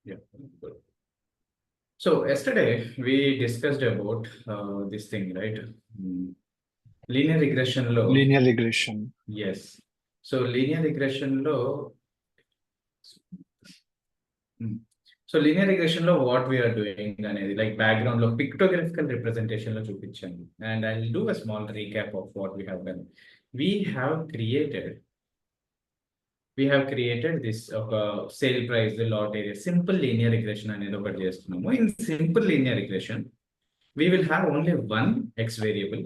Yeah. So yesterday we discussed about this thing, right? Mm, Linear regression law. Linear regression. Yes. So linear regression law. So linear regression లో what we're doing అనేది like background లో pictographical representation లో చూపించాను and I do a small recap of what we have done we have created this ఒక sale price lot area simple linear regression అనేది ఒకటి చేస్తున్నాము in simple linear regression we will have only one x variable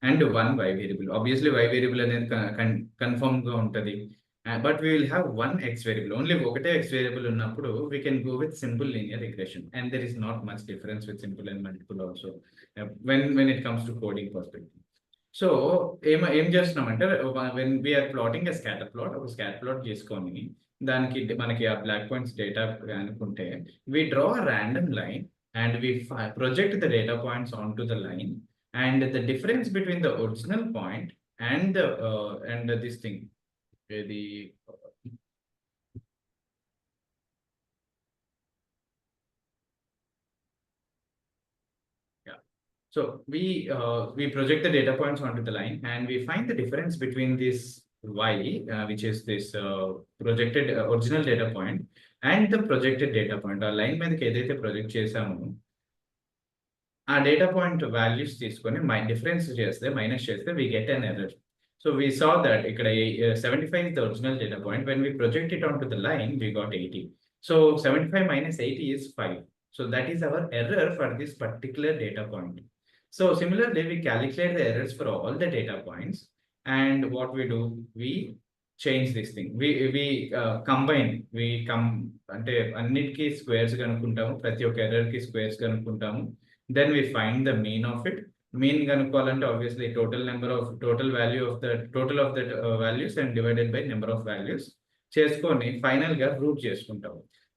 and one y variable. Obviously, y variable అనేది confirm గా ఉంటది. But we will have one x variable. Only ఒకటే x variable ఉన్నప్పుడు we can go with simple linear regression. And there is not much difference with simple and multiple also when it comes to coding perspective. So ఏం చేస్తున్నామంటే when we are plotting a scatter plot ఒక scatter plot చేసుకొని దానికి మనకి ఆ black points data అనుకుంటే we draw a random line and we project the data points onto the line, and the difference between the original point and this thing, the yeah. So we project the data points onto the line, and we find the difference between this y, which is this projected original data point, and the projected data point. Our line మీదకి ఏదైతే project చేసామో ఆ data point values తీసుకొని difference చేస్తే minus చేస్తే we get an error. So we saw that ఇక్కడ 75 is the original data point. When we project it onto the line, we got 80. So 75 minus 80 is 5. So that is our error for this particular data point. So similarly, we calculate the errors for all the data points, and what we do, we change this thing. We combine. అంటే అన్నిటికీ squares కనుక్కుంటాము, ప్రతి ఒక్క ఎర్రర్కి squares కనుక్కుంటాము. Then we find the mean of it. Mean kanukovalante obviously total value of the total of the values and divided by number of values cheskoni final ga root cheskuntam.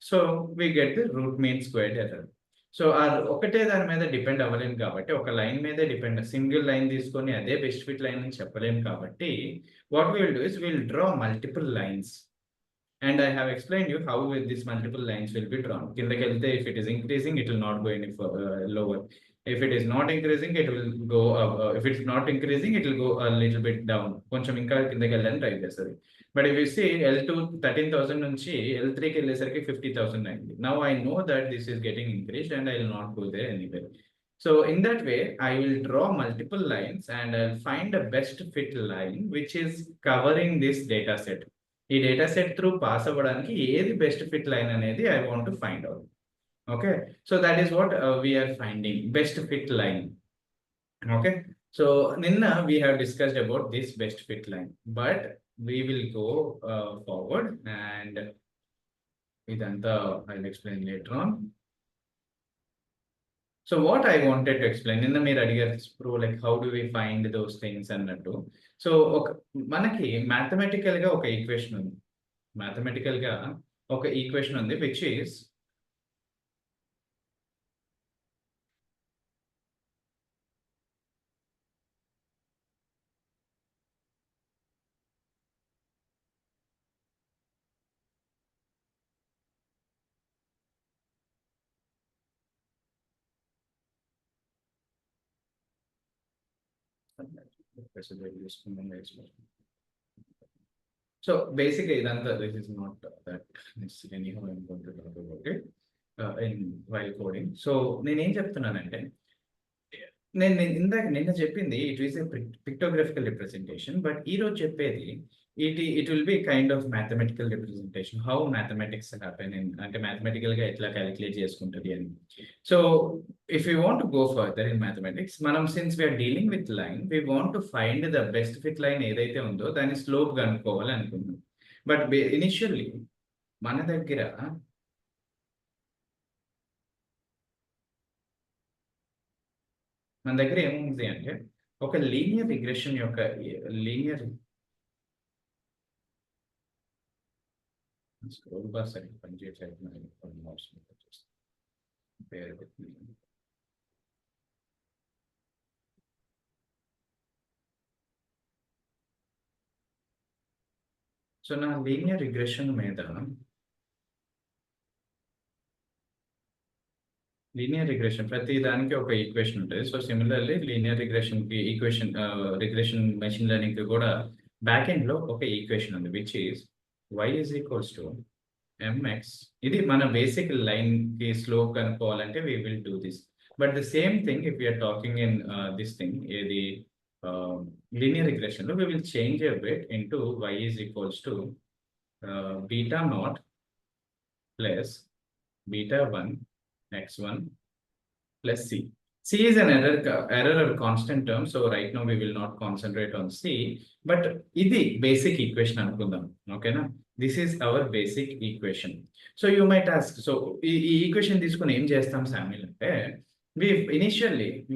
So we get the root mean squared error. So our okate dani meeda depend avvalem kabatti oka line meeda depend single line తీసుకొని అదే best fit line అని చెప్పలేం కాబట్టి what we will do is we will draw multiple lines. And I have explained you how these multiple lines will be drawn. If it is increasing, it will not go any lower. If it is not increasing, it will go up. If it's not increasing, it will go a little bit down. కొంచెం ఇంకా కిందకి వెళ్ళని try చేస్తుంది. But if you see L2 13,000 నుంచి L3 కి వెళ్ళేసరికి 50,000 అయింది. Now I know that this is getting increased and I will not go there anywhere. So in that way, I will draw multiple lines and I'll find a best fit line which is covering this data set. ఈ data set through pass అవ్వడానికి ఏది best fit line అనేది I want to find out. Okay, so that is what we're finding best fit line. Okay, so నిన్న we have discussed about this best fit line, but we will go forward and ఇదంతా I will explain later on. So what I wanted to explain, నిన్న మీరు అడిగారు pro like how do we find those things అన్నట్టు. So మనకి mathematical గా ఒక equation ఉంది, which is so బేసిక్గా ఇదంతా this is not that necessary how I'm going to talk about it in while coding. So నేనేం చెప్తున్నానంటే, నిన్న చెప్పింది it is a pictographical representation, but ఈ రోజు చెప్పేది it will be kind of mathematical representation, how mathematics happen in అంటే mathematical గా ఎట్లా క్యాలిక్యులేట్ చేసుకుంటది అని. So if we want to go further in mathematics, మనం since we are dealing with line, we want to find the best fit line ఏదైతే ఉందో దాని slope కనుక్కోవాలి అనుకున్నాం. బట్ ఇనిషియల్లీ మన దగ్గర ఏముంది అంటే ఒక లీనియర్ రిగ్రెషన్ యొక్క లీనియర్ స్క్రోల్ బార్ సరిగ్గా పనిచేయట్లేదు. సో నా లీనియర్ రిగ్రెషన్ మీద లీనియర్ రిగ్రెషన్ ప్రతి దానికి ఒక ఈక్వేషన్ ఉంటుంది. సో సిమిలర్లీ లీనియర్ రిగ్రెషన్ కి ఈక్వేషన్ రిగ్రెషన్ మెషిన్ లెర్నింగ్ కి కూడా బ్యాక్ ఎండ్ లో ఒక ఈక్వేషన్ ఉంది which is y is equals to mx. ఇది మన బేసిక్ లైన్ కి slope కనుక్కోవాలంటే we will do this. But the same thing if we are talking in this thing ఏది linear regression లో we will change a bit into y is equals to beta naught plus beta 1 x1 plus c. C is an error or constant term, so right now we will not concentrate on C. But ఇది basic equation అనుకుందాం, ఓకేనా? This is our basic equation. So you might ask, so ఈ equation తీసుకొని ఏం చేస్తాం sawmill అంటే,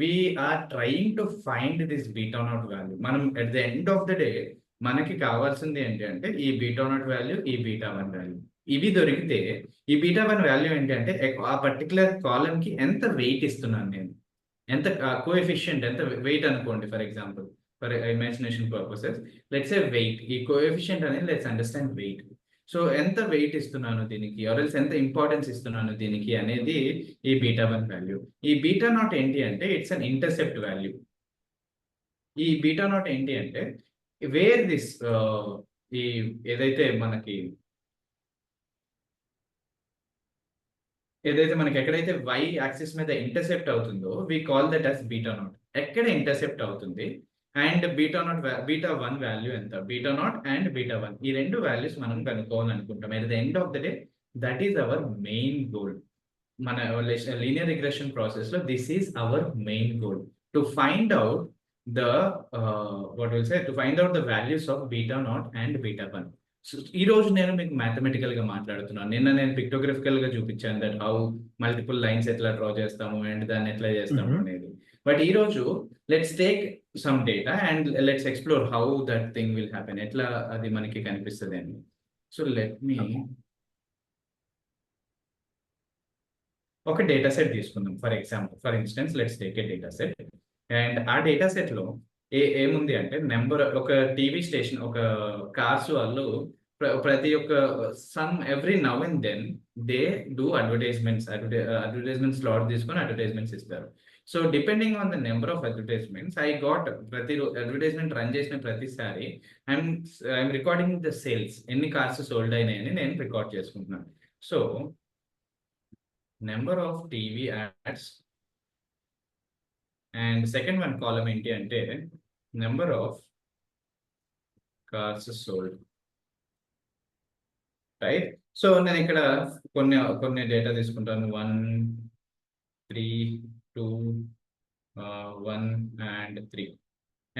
we are trying to find this beta naught value. మనం at the end of the day మనకి కావాల్సింది ఏంటి అంటే ఈ బీటా నాట్ వాల్యూ, ఈ బీటా 1 వాల్యూ. ఇవి దొరికితే ఈ బీటా 1 వాల్యూ ఏంటి అంటే ఆ పర్టికులర్ కాలమ్ కి ఎంత వెయిట్ ఇస్తున్నాను నేను, ఎంత కోఎఫిషియంట్, ఎంత వెయిట్ అనుకోండి. For example, for imagination purposes let's a weight, ఈ కోఎఫిషియంట్ అనేది లెట్స్ అండర్స్టాండ్ వెయిట్. సో ఎంత వెయిట్ ఇస్తున్నాను దీనికి, ఆర్ఎల్స్ ఎంత ఇంపార్టెన్స్ ఇస్తున్నాను దీనికి అనేది ఈ బీటా 1 వాల్యూ. ఈ బీటా నాట్ ఏంటి అంటే ఇట్స్ అన్ ఇంటర్సెప్ట్ వాల్యూ. ఈ బీటా నాట్ ఏంటి అంటే వేర్ దిస్ ఈ ఏదైతే మనకి ఎక్కడైతే y యాక్సిస్ మీద ఇంటర్సెప్ట్ అవుతుందో we call that as beta naught. ఎక్కడ ఇంటర్సెప్ట్ అవుతుంది and beta naught beta 1 value ఎంత, బీటా నాట్ అండ్ బీటా 1 ఈ రెండు వాల్యూస్ మనం కనుక్కోవాలనుకుంటాం. At the end of the day that is our main goal. మన లీనియర్ రిగ్రెషన్ ప్రాసెస్ లో this is our main goal, to find out the to find out the values of beta naught and beta 1. ఈ రోజు నేను మీకు mathematical గా మాట్లాడుతున్నాను. నిన్న నేను పిక్టోగ్రఫికల్ గా చూపించాను దట్ హౌ మల్టిపుల్ లైన్స్ ఎట్లా డ్రా చేస్తాము అండ్ దాన్ని ఎట్లా చేస్తాము అనేది. బట్ ఈ రోజు let's take some data and let's explore how that thing will happen, ఎట్లా అది మనకి కనిపిస్తుంది అని. సో లెట్ మీ ఒక డేటా సెట్ తీసుకుందాం. For instance let's take a data set and ఆ డేటా సెట్ లో ఏముంది అంటే నెంబర్, ఒక టీవీ స్టేషన్, ఒక కార్స్ వాళ్ళు ప్రతి ఒక్క every now and then they do advertisement slot తీసుకొని అడ్వర్టైజ్మెంట్స్ ఇస్తారు. So depending on the number of advertisements I got, ప్రతి అడ్వర్టైజ్మెంట్ రన్ చేసిన ప్రతిసారి ఐఎమ్ రికార్డింగ్ ద సేల్స్, ఎన్ని కార్స్ సోల్డ్ అయినాయని నేను రికార్డ్ చేసుకుంటున్నాను. So number of TV ads and second one column ఏంటి అంటే number of cars sold, right? So నేను ఇక్కడ కొన్ని డేటా తీసుకుంటాను, 1 3 2 1 and 3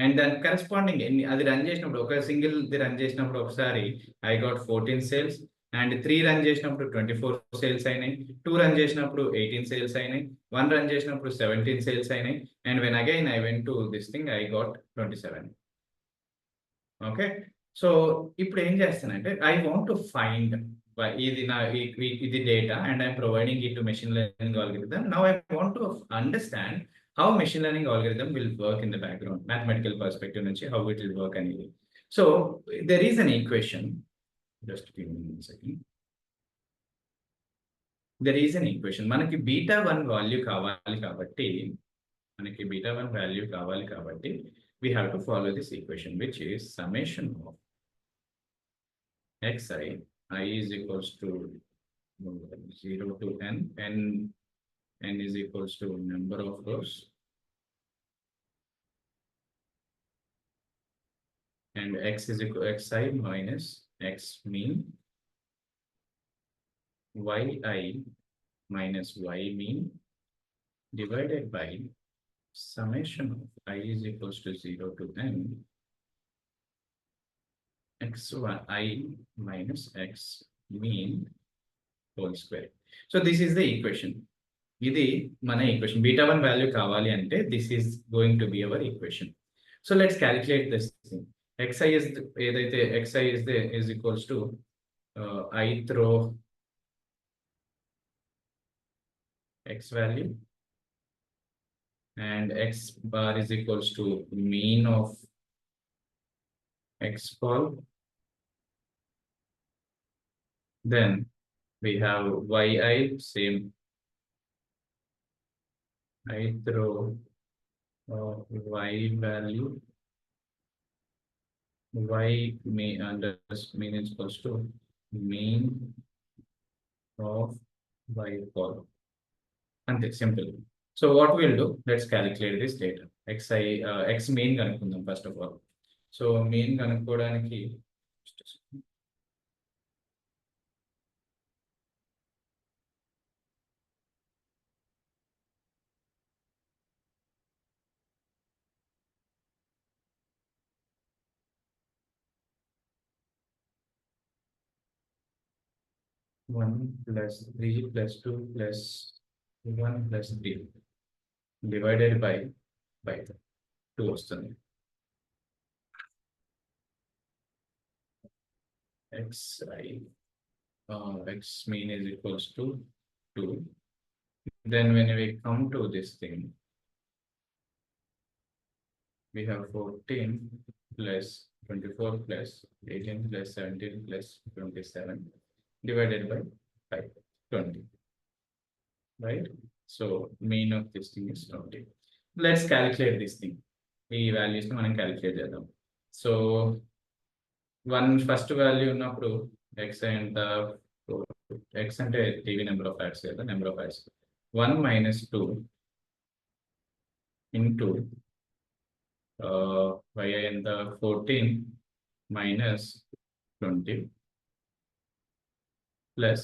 అండ్ దాని కరెస్పాండింగ్ అది రన్ చేసినప్పుడు, ఒక సింగిల్ రన్ చేసినప్పుడు ఒకసారి I got 14 sales and 3 run చేసినప్పుడు 24 సేల్స్ అయినాయి, 2 రన్ చేసినప్పుడు 18 సేల్స్ అయినాయి, 1 రన్ చేసినప్పుడు 17 సేల్స్ అయినాయి and when again I went to this thing I got 27. Okay, so ఇప్పుడు ఏం చేస్తానంటే ఐ వాంట్ టు ఫైండ్ ఇది data and I'm providing it to machine learning algorithm. Now I want to understand how machine learning algorithm will work in the background, mathematical perspective nunchi how it will work anyway. So there is an equation, just give me a second. There is an equation, manaki beta 1 value kavali kabatti we have to follow this equation, which is summation of xi, I is equals to 0 to n is equals to number of rows and x is equal to xi minus x mean, yi minus y mean divided by summation of I is equals to 0 to n xi minus x mean whole square. So this is the equation. ఇది మన equation. Beta 1 value కావాలి అంటే this is going to be our equation. So let's calculate this thing. xi is ఏదైతే xi is equals to ith row x value and x bar is equals to mean of x call Then we have yi, same ith row of y value, y mean under mean is equals to mean of y column. And it's simple. So what we'll do, let's calculate this data. X mean కనుక్కుందాం first of all. So mean కనుక్కోవడానికి 1 plus 3 plus 2 plus 1 plus 3 divided by 2 వస్తుంది. X mean is equals to 2. Then when we come to this thing, we have 14 plus 24 plus 18 plus 17 plus 27 divided by 5, 20. Right? So mean of this thing is 20. Let's calculate this thing. ఈ values ని మనం calculate చేద్దాం. So first value ఉన్నప్పుడు x and x అంటే TV number of facts కదా, number of facts. 1 minus 2 into y and 14 minus 20 plus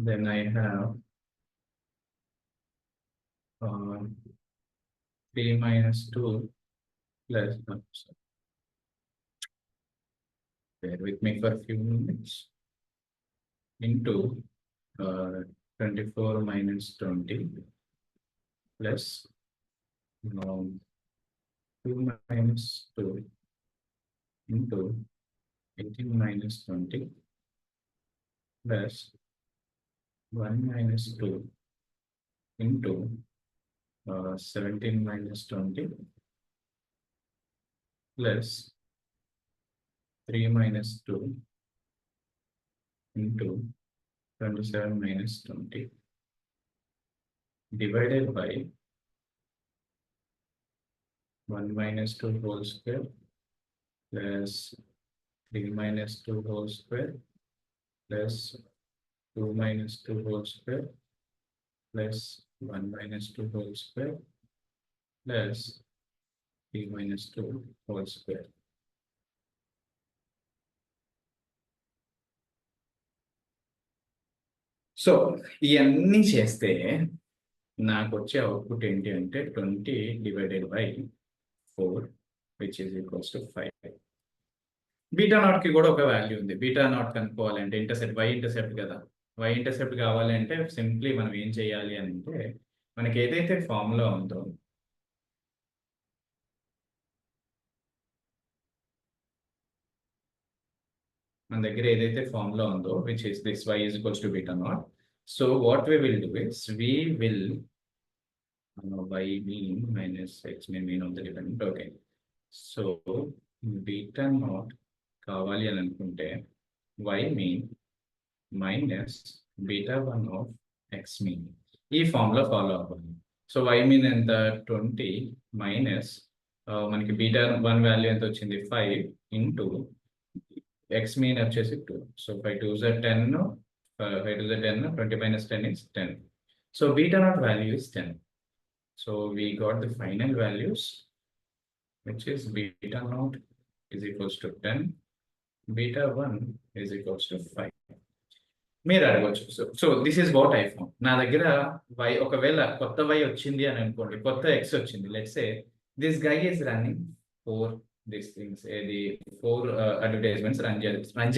then I have 3 minus 2 plus, bear with me for a few minutes, into 24 minus 20 plus 2 minus 2 into 18 minus 20 plus 1 minus 2 into 17 minus 20 plus 3 minus 2 into 27 minus 20 divided by 1 minus 2 whole square plus 3 minus 2 whole square plus 2 minus 2 whole square plus 1 minus 2 whole square plus 3 minus 2 whole square. So ఇవన్నీ చేస్తే నాకు వచ్చే output ఏంటి అంటే 20 divided by 4 which is equals to 5. Beta naught కి కూడా ఒక value ఉంది. బీటా నాట్ కనుక్కోవాలంటే ఇంటర్సెప్ట్ y ఇంటర్సెప్ట్ కదా, y ఇంటర్సెప్ట్ కావాలంటే సింప్లీ మనం ఏం చేయాలి అంటే మనకి ఏదైతే ఫార్ములా ఉందో మన దగ్గర ఏదైతే ఫార్ములా ఉందో which is this y is equals to beta naught. So what we will do is we will y mean minus x mean of the dependent. Okay, so beta naught కావాలి అని అనుకుంటే y mean minus beta 1 of x mean ఈ formula follow అవ్వాలి. So y mean ఎంత 20 minus మనకి beta 1 value ఎంత వచ్చింది 5 into x mean వచ్చేసి 2. So 5 2s are 10, 5 2s are 10, 20 minus 10 is 10. So beta naught value is 10. So we got the final values, which is beta naught is equals to 10, beta 1 is equals to 5. మీరు అడగవచ్చు. So this is what I found. నా దగ్గర y ఒకవేళ కొత్త y వచ్చింది అని అనుకోండి, కొత్త x వచ్చింది, let's say this guy is running 4 these things, ఏది 4 అడ్వర్టైజ్మెంట్స్ రన్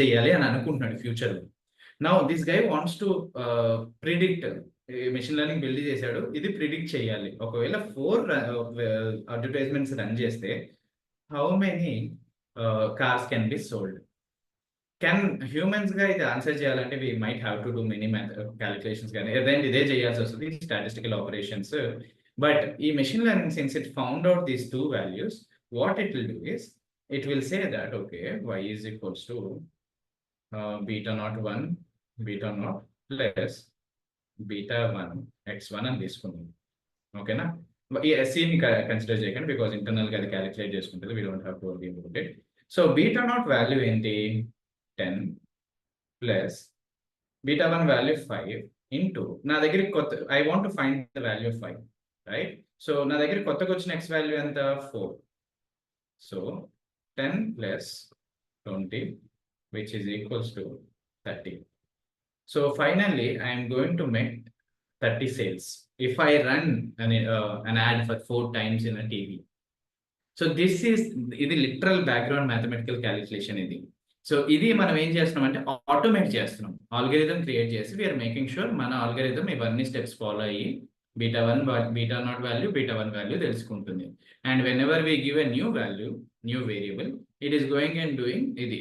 చేయాలి అని అనుకుంటున్నాడు ఫ్యూచర్ లో. Now this guy wants to predict, machine learning build చేశాడు, ఇది ప్రిడిక్ట్ చేయాలి. ఒకవేళ 4 అడ్వర్టైజ్మెంట్స్ రన్ చేస్తే how many cars can be sold. can humans గా ఇది ఆన్సర్ చేయాలంటే we might have to do many calculations కానీ then ఇదే చేయాల్సి వస్తుంది statistical operations. But ఈ machine learning, since it found out these two values, what it will do is it will say that okay, y is equals to beta naught 1 beta naught plus beta 1 x1 అని తీసుకుందాం. ఓకేనా? ఈ ఎస్సీని consider చేయకండి because internal గా అది calculate చేసుకుంటుంది. We don't have to worry about it. So beta naught value ఏంటి? 10 plus beta 1 value 5 into నా దగ్గర కొత్త I want to find the value of 5, right? So నా దగ్గర కొత్తగా వచ్చిన ఎక్స్ వాల్యూ ఎంత? 4. So 10 plus 20 which is equals to 30. So finally I am going to make 30 sales if I run an ad for 4 times in a TV. So this is ఇది literal background mathematical calculation ఇది. So ఇది మనం ఏం చేస్తున్నాం అంటే automate చేస్తున్నాం, algorithm create చేసి we're making sure మన ఆల్గరిథం ఇవన్నీ స్టెప్స్ ఫాలో అయ్యి beta 1 beta naught value beta 1 value తెలుసుకుంటుంది. And whenever we give a new value, new variable, it is going and doing ఇది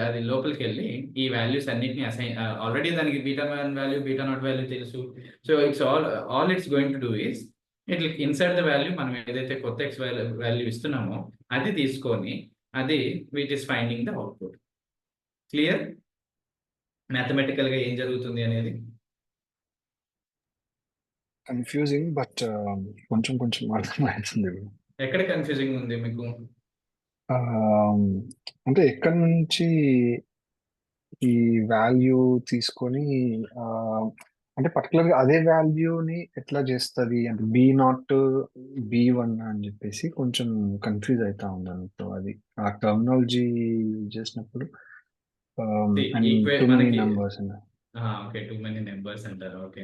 అది లోపలికి వెళ్ళి ఈ వాల్యూస్ అన్నిటిని అసైన్, ఆల్రెడీ దానికి beta 1 value beta naught value తెలుసు. So it's all it's going to do is it insert the value, మనం ఏదైతే కొత్త ఎక్స్ వాల్యూ ఇస్తున్నామో అది తీసుకొని అది with is finding the output. Clear mathematical గా ఏం జరుగుతుంది అనేది? కన్ఫ్యూజింగ్ బట్ కొంచెం కొంచెం అర్థమవుతుంది. ఎక్కడ కన్ఫ్యూజింగ్ ఉంది మీకు? అంటే ఎక్కడి నుంచి ఈ వాల్యూ తీసుకొని అంటే పర్టికులర్గా అదే వాల్యూని ఎట్లా చేస్తుంది అంటే B0 B1 అని చెప్పేసి కొంచెం కన్ఫ్యూజ్ అవుతా ఉన్నాను. సో అది ఆ టర్మినాలజీ యూజ్ చేసినప్పుడు too many numbers అంటారు. ఓకే,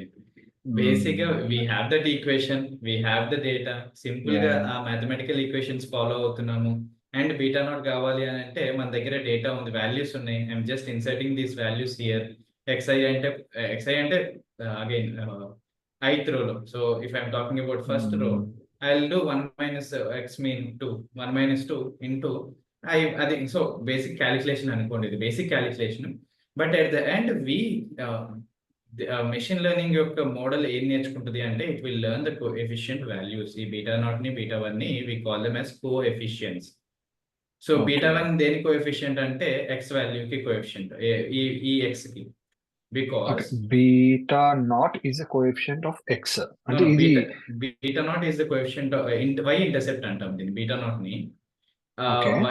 బేసిక్ గా we have that equation, we have the data, simple గా ఆ మ్యాథమెటికల్ ఈక్వేషన్స్ ఫాలో అవుతున్నాము. అండ్ బీటా నాట్ కావాలి అని అంటే మన దగ్గర డేటా ఉంది, వాల్యూస్ ఉన్నాయి. I'm just inserting these values here. xi అంటే అగైన్ ith row లో. So if I'm talking about first row I will do 1 minus x mean 2 1 minus 2 into అది. సో బేసిక్ క్యాలిక్యులేషన్ అనుకోండి, ఇది basic calculation. But at the end machine learning యొక్క model ఏం నేర్చుకుంటుంది అంటే it will learn the coefficient values. ఈ beta naught ని beta 1 ని we call them as coefficients. So beta 1 దేని కోఎఫిషియంట్ అంటే ఎక్స్ వాల్యూకి కోఎఫిషియంట్, ఈ ఎక్స్ కి. Because beta naught is a coefficient of x. No, beta naught is the coefficient of y intercept అంటాం దీన్ని. Beta naught ని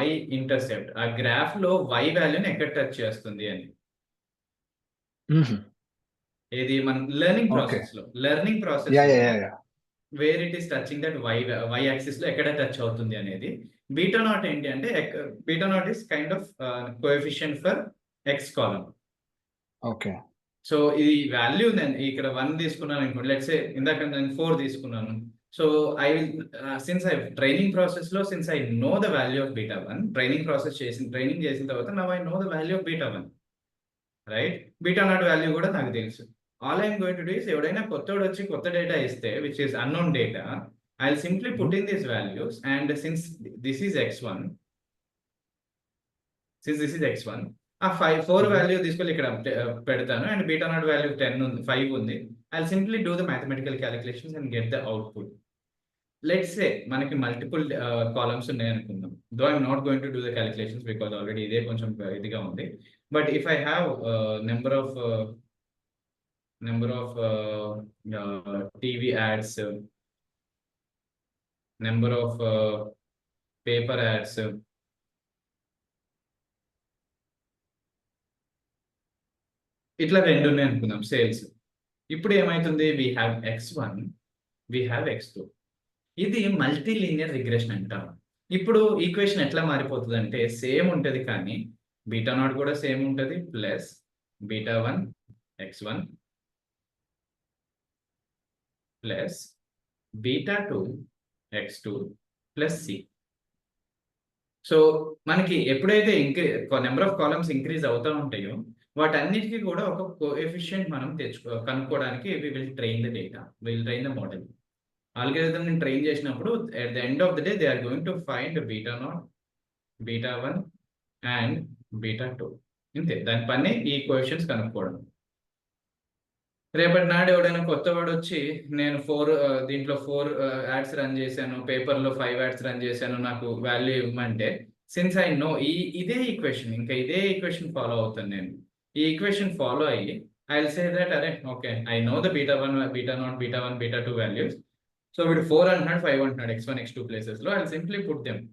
y intercept, ఆ graph లో y వాల్యూని ఎక్కడ టచ్ చేస్తుంది అని. ఏది మన లెర్నింగ్ ప్రాసెస్ లో where it is touching that y axis లో ఎక్కడ టచ్ అవుతుంది అనేది. బీటా నాట్ ఏంటి అంటే beta naught is kind of coefficient for x column. Okay, so ఇది వాల్యూ నేను ఇక్కడ 1 తీసుకున్నాను అనుకోండి, లెట్స్ సే ఇందాక నేను 4 తీసుకున్నాను. So I will since I training process లో since I know the value of beta 1, training చేసిన తర్వాత now I know the value of beta 1, right? Beta naught value కూడా నాకు తెలుసు. All I'm going to do is ఎవడైనా కొత్తోడు వచ్చి కొత్త డేటా ఇస్తే which is unknown data, I will simply put in these values and since this is x1, ఆ 4 value తీసుకొని ఇక్కడ పెడతాను అండ్ బీటా నాట్ వాల్యూ 5 ఉంది. I simply do the mathematical calculations and get the output. Let's say మనకి multiple columns ఉన్నాయి అనుకుందాం. Though I'm not going to do the calculations because already ఇదే కొంచెం ఇదిగా ఉంది. But if I have number of TV ads, number of paper ads, ఇట్లా 2 ఉన్నాయి అనుకుందాం సేల్స్. ఇప్పుడు ఏమైతుంది? We have x1, we have x2. ఇది మల్టీ లీనియర్ రిగ్రెషన్ అంటాం. ఇప్పుడు ఈక్వేషన్ ఎట్లా మారిపోతుంది అంటే సేమ్ ఉంటుంది కానీ బీటా నాట్ కూడా సేమ్ ఉంటుంది plus beta 1 x1 plus beta 2 x2 plus C. So మనకి ఎప్పుడైతే నెంబర్ ఆఫ్ కాలమ్స్ ఇంక్రీజ్ అవుతూ ఉంటాయో వాటన్నిటికీ కూడా ఒక కోఎఫిషియంట్ మనం కనుక్కోవడానికి we will train the data, will train the model. Algorithm ని ట్రైన్ చేసినప్పుడు at the end of the day they are going to find beta naught, beta 1 and beta 2. ఇంతే, దాని పని ఈ కోఎఫిషియన్స్ కనుక్కోవడం. రేపటి నాడు ఎవడైనా కొత్త వాడు వచ్చి నేను దీంట్లో 4 యాడ్స్ రన్ చేశాను, పేపర్లో 5 యాడ్స్ రన్ చేశాను, నాకు వాల్యూ ఇవ్వమంటే, సిన్స్ ఐ నో ఇదే ఈక్వేషన్, ఇంకా ఇదే ఈక్వేషన్ ఫాలో అవుతాను నేను. ఈ ఈక్వేషన్ ఫాలో అయ్యి ఐ విల్ సే దట్ అరే okay, I know the beta one, beta zero, beta one, beta two values. So వీడు 4 అంటున్నాడు, 5 అంటున్నాడు, x1, x2 ప్లేసెస్లో. I will simply put them.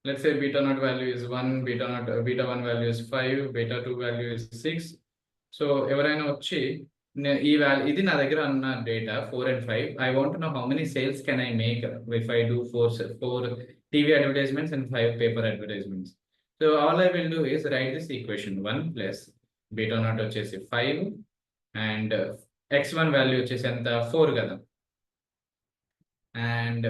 Let's say beta0 value is 1, beta1 value is 5, beta2 value is 6. So ఎవరైనా వచ్చి ఇది నా దగ్గర ఉన్న data 4 and 5. I want to know how many sales can I make if I do 4 TV advertisements and 5 paper advertisements. So all I will do is write this equation 1 plus beta0 వచ్చేసి 5 and x1 value వచ్చేసి ఎంత 4 కదా, and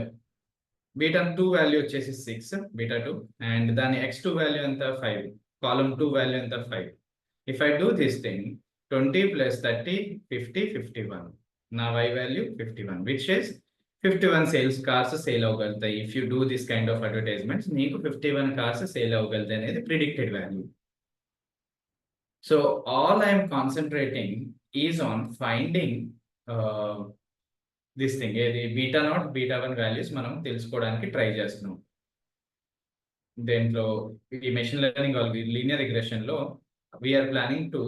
beta2 value వచ్చేసి 6 beta2, and దాని x2 value ఎంత 5, column 2 value ఎంత 5. If I do this thing 20 plus 30 50 51, నా y value 51, which is 51 sales cars sale అవ్వగలుగుతాయి. If you do this kind of advertisements నీకు 51 కార్స్ సేల్ అవ్వగలుగుతాయి అనేది predicted value. So all I'm concentrating is on finding this thing, ఏది beta zero, బీటా1 values మనం తెలుసుకోవడానికి try చేస్తున్నాం. దేంట్లో ఈ మెషిన్ లెర్నింగ్ లీనియర్ రిగ్రెషన్ లో we're planning to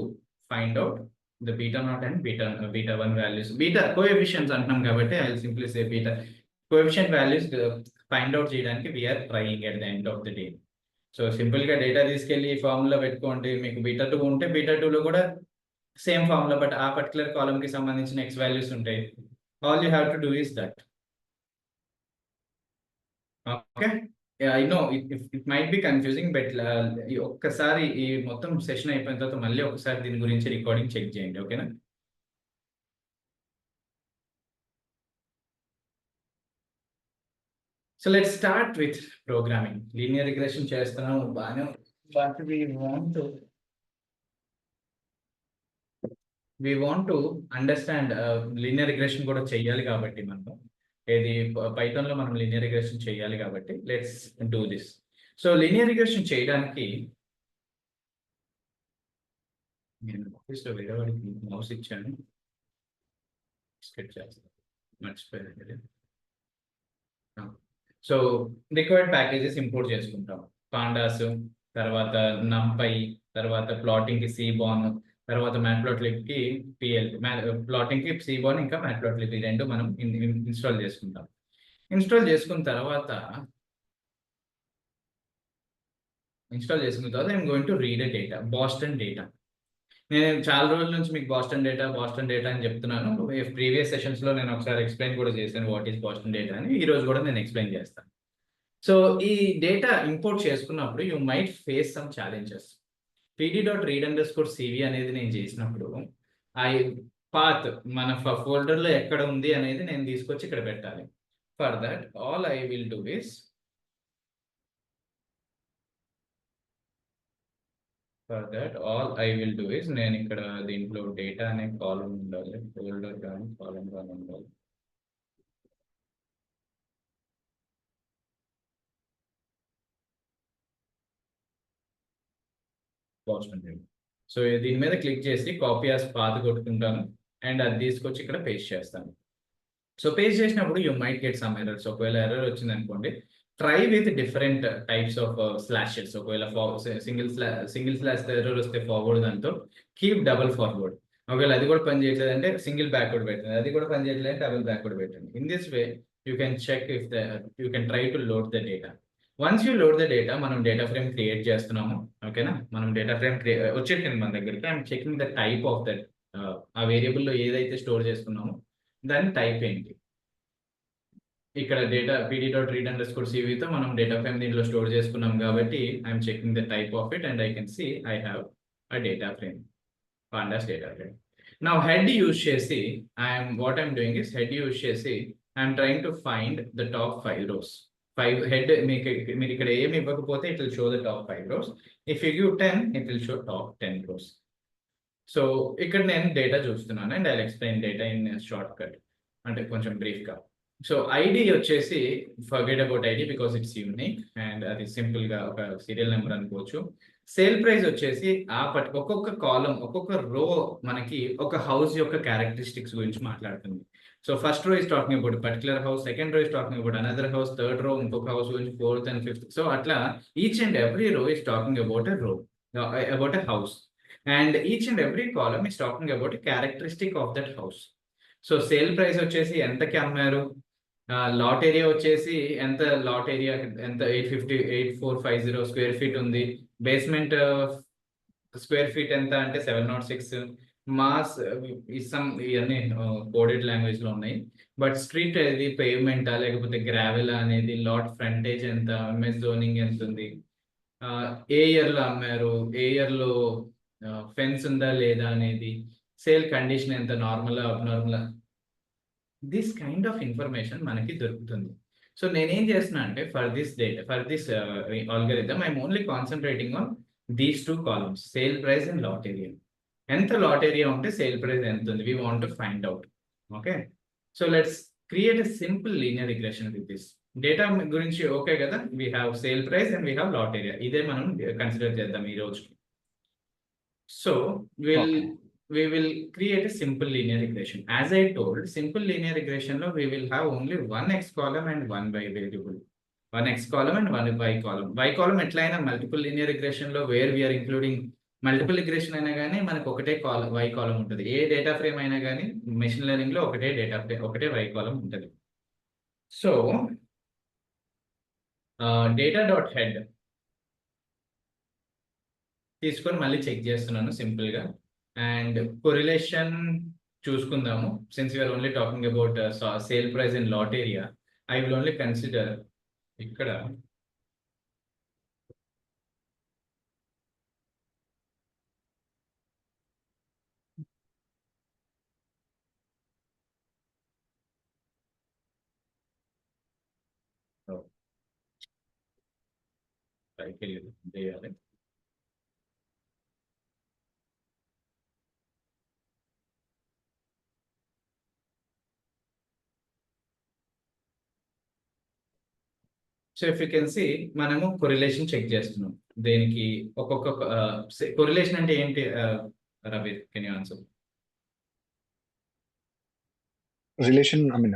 find out the beta zero and beta one values. Beta coefficients అంటున్నాం కాబట్టి I will simply say beta coefficient values find out చేయడానికి we're trying at the end of the day. So simple గా data తీసుకెళ్లి formula పెట్టుకోండి, మీకు beta two ఉంటే బీటా2లో కూడా సేమ్ ఫార్ములా, బట్ ఆ పర్టికులర్ కాలమ్ కి సంబంధించిన ఎక్స్ వాల్యూస్ ఉంటాయి. All you have to do is that. Okay, yeah, I know it might be confusing, but ఒక్కసారి ఈ మొత్తం సెషన్ అయిపోయిన తర్వాత మళ్ళీ ఒకసారి దీని గురించి రికార్డింగ్ చెక్ చేయండి, ఓకేనా? So let's start with programming. Linear regression చేస్తున్నాము బాగానే, but we want to understand linear regression కూడా చెయ్యాలి కాబట్టి మనము ఏది పైథాన్ లో మనం లీనియర్ రిగ్రెషన్ చేయాలి కాబట్టి let's do this. So linear regression చేయడానికి నేను ఆఫీస్లో వేరే వాడికి మౌస్ ఇచ్చాను, స్కెచ్ చేస్తాను, మర్చిపోయాను. సో రిక్వైర్డ్ ప్యాకేజెస్ ఇంపోర్ట్ చేసుకుంటాం, పాండాస్, తర్వాత నంపై, తర్వాత ప్లాటింగ్ కి సీబాన్, తర్వాత మ్యాట్ప్లాట్లిబ్ కి పిఎల్, ప్లాటింగ్ కి సీబాన్ ఇంకా మ్యాట్ప్లాట్లిబ్ ఈ రెండు మనం ఇన్స్టాల్ చేసుకుంటాం. ఇన్స్టాల్ చేసుకున్న తర్వాత I'm going to read a data, Boston data. నేను చాలా రోజుల నుంచి మీకు బాస్టన్ డేటా అని చెప్తున్నాను. ప్రీవియస్ సెషన్స్ లో నేను ఒకసారి ఎక్స్ప్లెయిన్ కూడా చేశాను వాట్ ఈస్ బాస్టన్ డేటా అని. ఈ రోజు కూడా నేను ఎక్స్ప్లెయిన్ చేస్తాను. సో ఈ డేటా ఇంపోర్ట్ చేసుకున్నప్పుడు you might face some challenges. pd.read_cv అనేది నేను చేసినప్పుడు ఆ పాత్ మన ఫోల్డర్లో ఎక్కడ ఉంది అనేది నేను తీసుకొచ్చి ఇక్కడ పెట్టాలి. For that all I will do is నేను ఇక్కడ దీంట్లో డేటా అనే కాలం ఉండాలి, ఫోల్డర్ కానీ కాలం కానీ ఉండాలి. సో దీని మీద క్లిక్ చేసి కాపీ యాస్ పాత్ కొట్టుకుంటాను అండ్ అది తీసుకొచ్చి ఇక్కడ పేస్ట్ చేస్తాను. సో పేస్ట్ చేసినప్పుడు you might get some errors. ఒకవేళ ఎర్రర్ వచ్చింది అనుకోండి, try with different types of slashes. ఒకవేళ సింగిల్ స్లాష్ ఎర్రర్ వస్తే ఫార్వర్డ్, దాంతో కీప్ డబుల్ ఫార్వర్డ్. ఒకవేళ అది కూడా పని చేయట్లేదు అంటే సింగిల్ బ్యాక్వర్డ్ పెట్టండి, అది కూడా పని చేయట్లేదు అంటే డబుల్ బ్యాక్వర్డ్ పెట్టండి. In this way you can check if you can try to load the data. Once you load the data, మనం డేటా ఫ్రేమ్ క్రియేట్ చేస్తున్నాము, ఓకేనా? మనం డేటా ఫ్రేమ్ వచ్చేసింది మన దగ్గరికి. I'm checking the type of that, ఆ వేరియబుల్లో ఏదైతే స్టోర్ చేసుకున్నామో దాని టైప్ ఏంటి. ఇక్కడ డేటా pd.read_cv తో మనం డేటా ఫ్రేమ్ దీంట్లో స్టోర్ చేసుకున్నాం కాబట్టి I'm checking the type of it and I can see I have a data frame, pandas data frame. నా హెడ్ యూజ్ చేసి what I'm doing is head use చేసి I'm trying to find the top 5 rows. 5 head మీరు ఇక్కడ ఏమి ఇవ్వకపోతే it will show the top 5 rows. If you give 10 it will show top 10 rows. So ఇక్కడ నేను data చూస్తున్నాను and I explain data in short cut, అంటే కొంచెం బ్రీఫ్గా. సో ఐడి వచ్చేసి forget about ID because it's unique and అది సింపుల్గా ఒక సీరియల్ నెంబర్ అనుకోవచ్చు. సేల్ ప్రైస్ వచ్చేసి ఒక్కొక్క కాలం ఒక్కొక్క రో మనకి ఒక హౌస్ యొక్క క్యారెక్టరిస్టిక్స్ గురించి మాట్లాడుతుంది. So first row is talking about particular house, second row is talking about another house, third row ఇంకొక హౌస్ గురించి, ఫోర్త్ అండ్ ఫిఫ్త్. సో అట్లా each and every row is talking about a row, about a house, and each and every column is talking about a characteristic of that house. So sale price వచ్చేసి ఎంతకి అమ్మారు, lot area వచ్చేసి ఎంత, lot area ఎంత 850 square feet ఉంది, basement square feet ఎంత అంటే 706, mass ఇవన్నీ కోడెడ్ లాంగ్వేజ్ లో ఉన్నాయి. బట్ స్ట్రీట్ అది పేవ్మెంటా లేకపోతే గ్రావెల్ అనేది, లాట్ ఫ్రంటేజ్ ఎంత, ఎంఎస్ జోనింగ్ ఎంత ఉంది, ఏ ఇయర్ లో అమ్మారు, ఏ ఇయర్ లో ఫెన్స్ ఉందా లేదా అనేది, సేల్ కండిషన్ ఎంత, normal abnormal, this kind of information మనకి దొరుకుతుంది. సో నేనేం చేస్తున్నా అంటే for this algorithm I'm only concentrating on these two columns, sale price and lot area. ఎంత లాట్ ఏరియా ఉంటే సేల్ ప్రైస్ ఎంత ఉంది, we want to find out. Okay, so let's create a simple linear regression with this. Data గురించి okay కదా, we have sale price and we have lot area, ఇదే మనం consider చేద్దాం ఈ రోజుకి. So Okay. we will create a simple linear regression. As I told, simple linear regression lo we will have only one x column and one y variable. One x column and one y column. Y column ఎట్లయినా multiple linear regression లో where we are including multiple regression అయినా కానీ మనకు ఒకటే y column ఉంటుంది. ఏ data frame అయినా కానీ machine learning లో ఒకటే డేటా ఫ్రేమ్, ఒకటే y column ఉంటుంది. సో డేటా డాట్ హెడ్ తీసుకొని మళ్ళీ చెక్ చేస్తున్నాను సింపుల్ గా, అండ్ కొరిలేషన్ చూసుకుందాము. Since you're only talking about sale price and lot area, I will only consider ఇక్కడ చేయాలి. So if you can see మనము కొరిలేషన్ చెక్ చేస్తున్నాం. దేనికి ఒక్కొక్క కొరిలేషన్ అంటే ఏంటి, Ravi can you answer? Relation, I mean,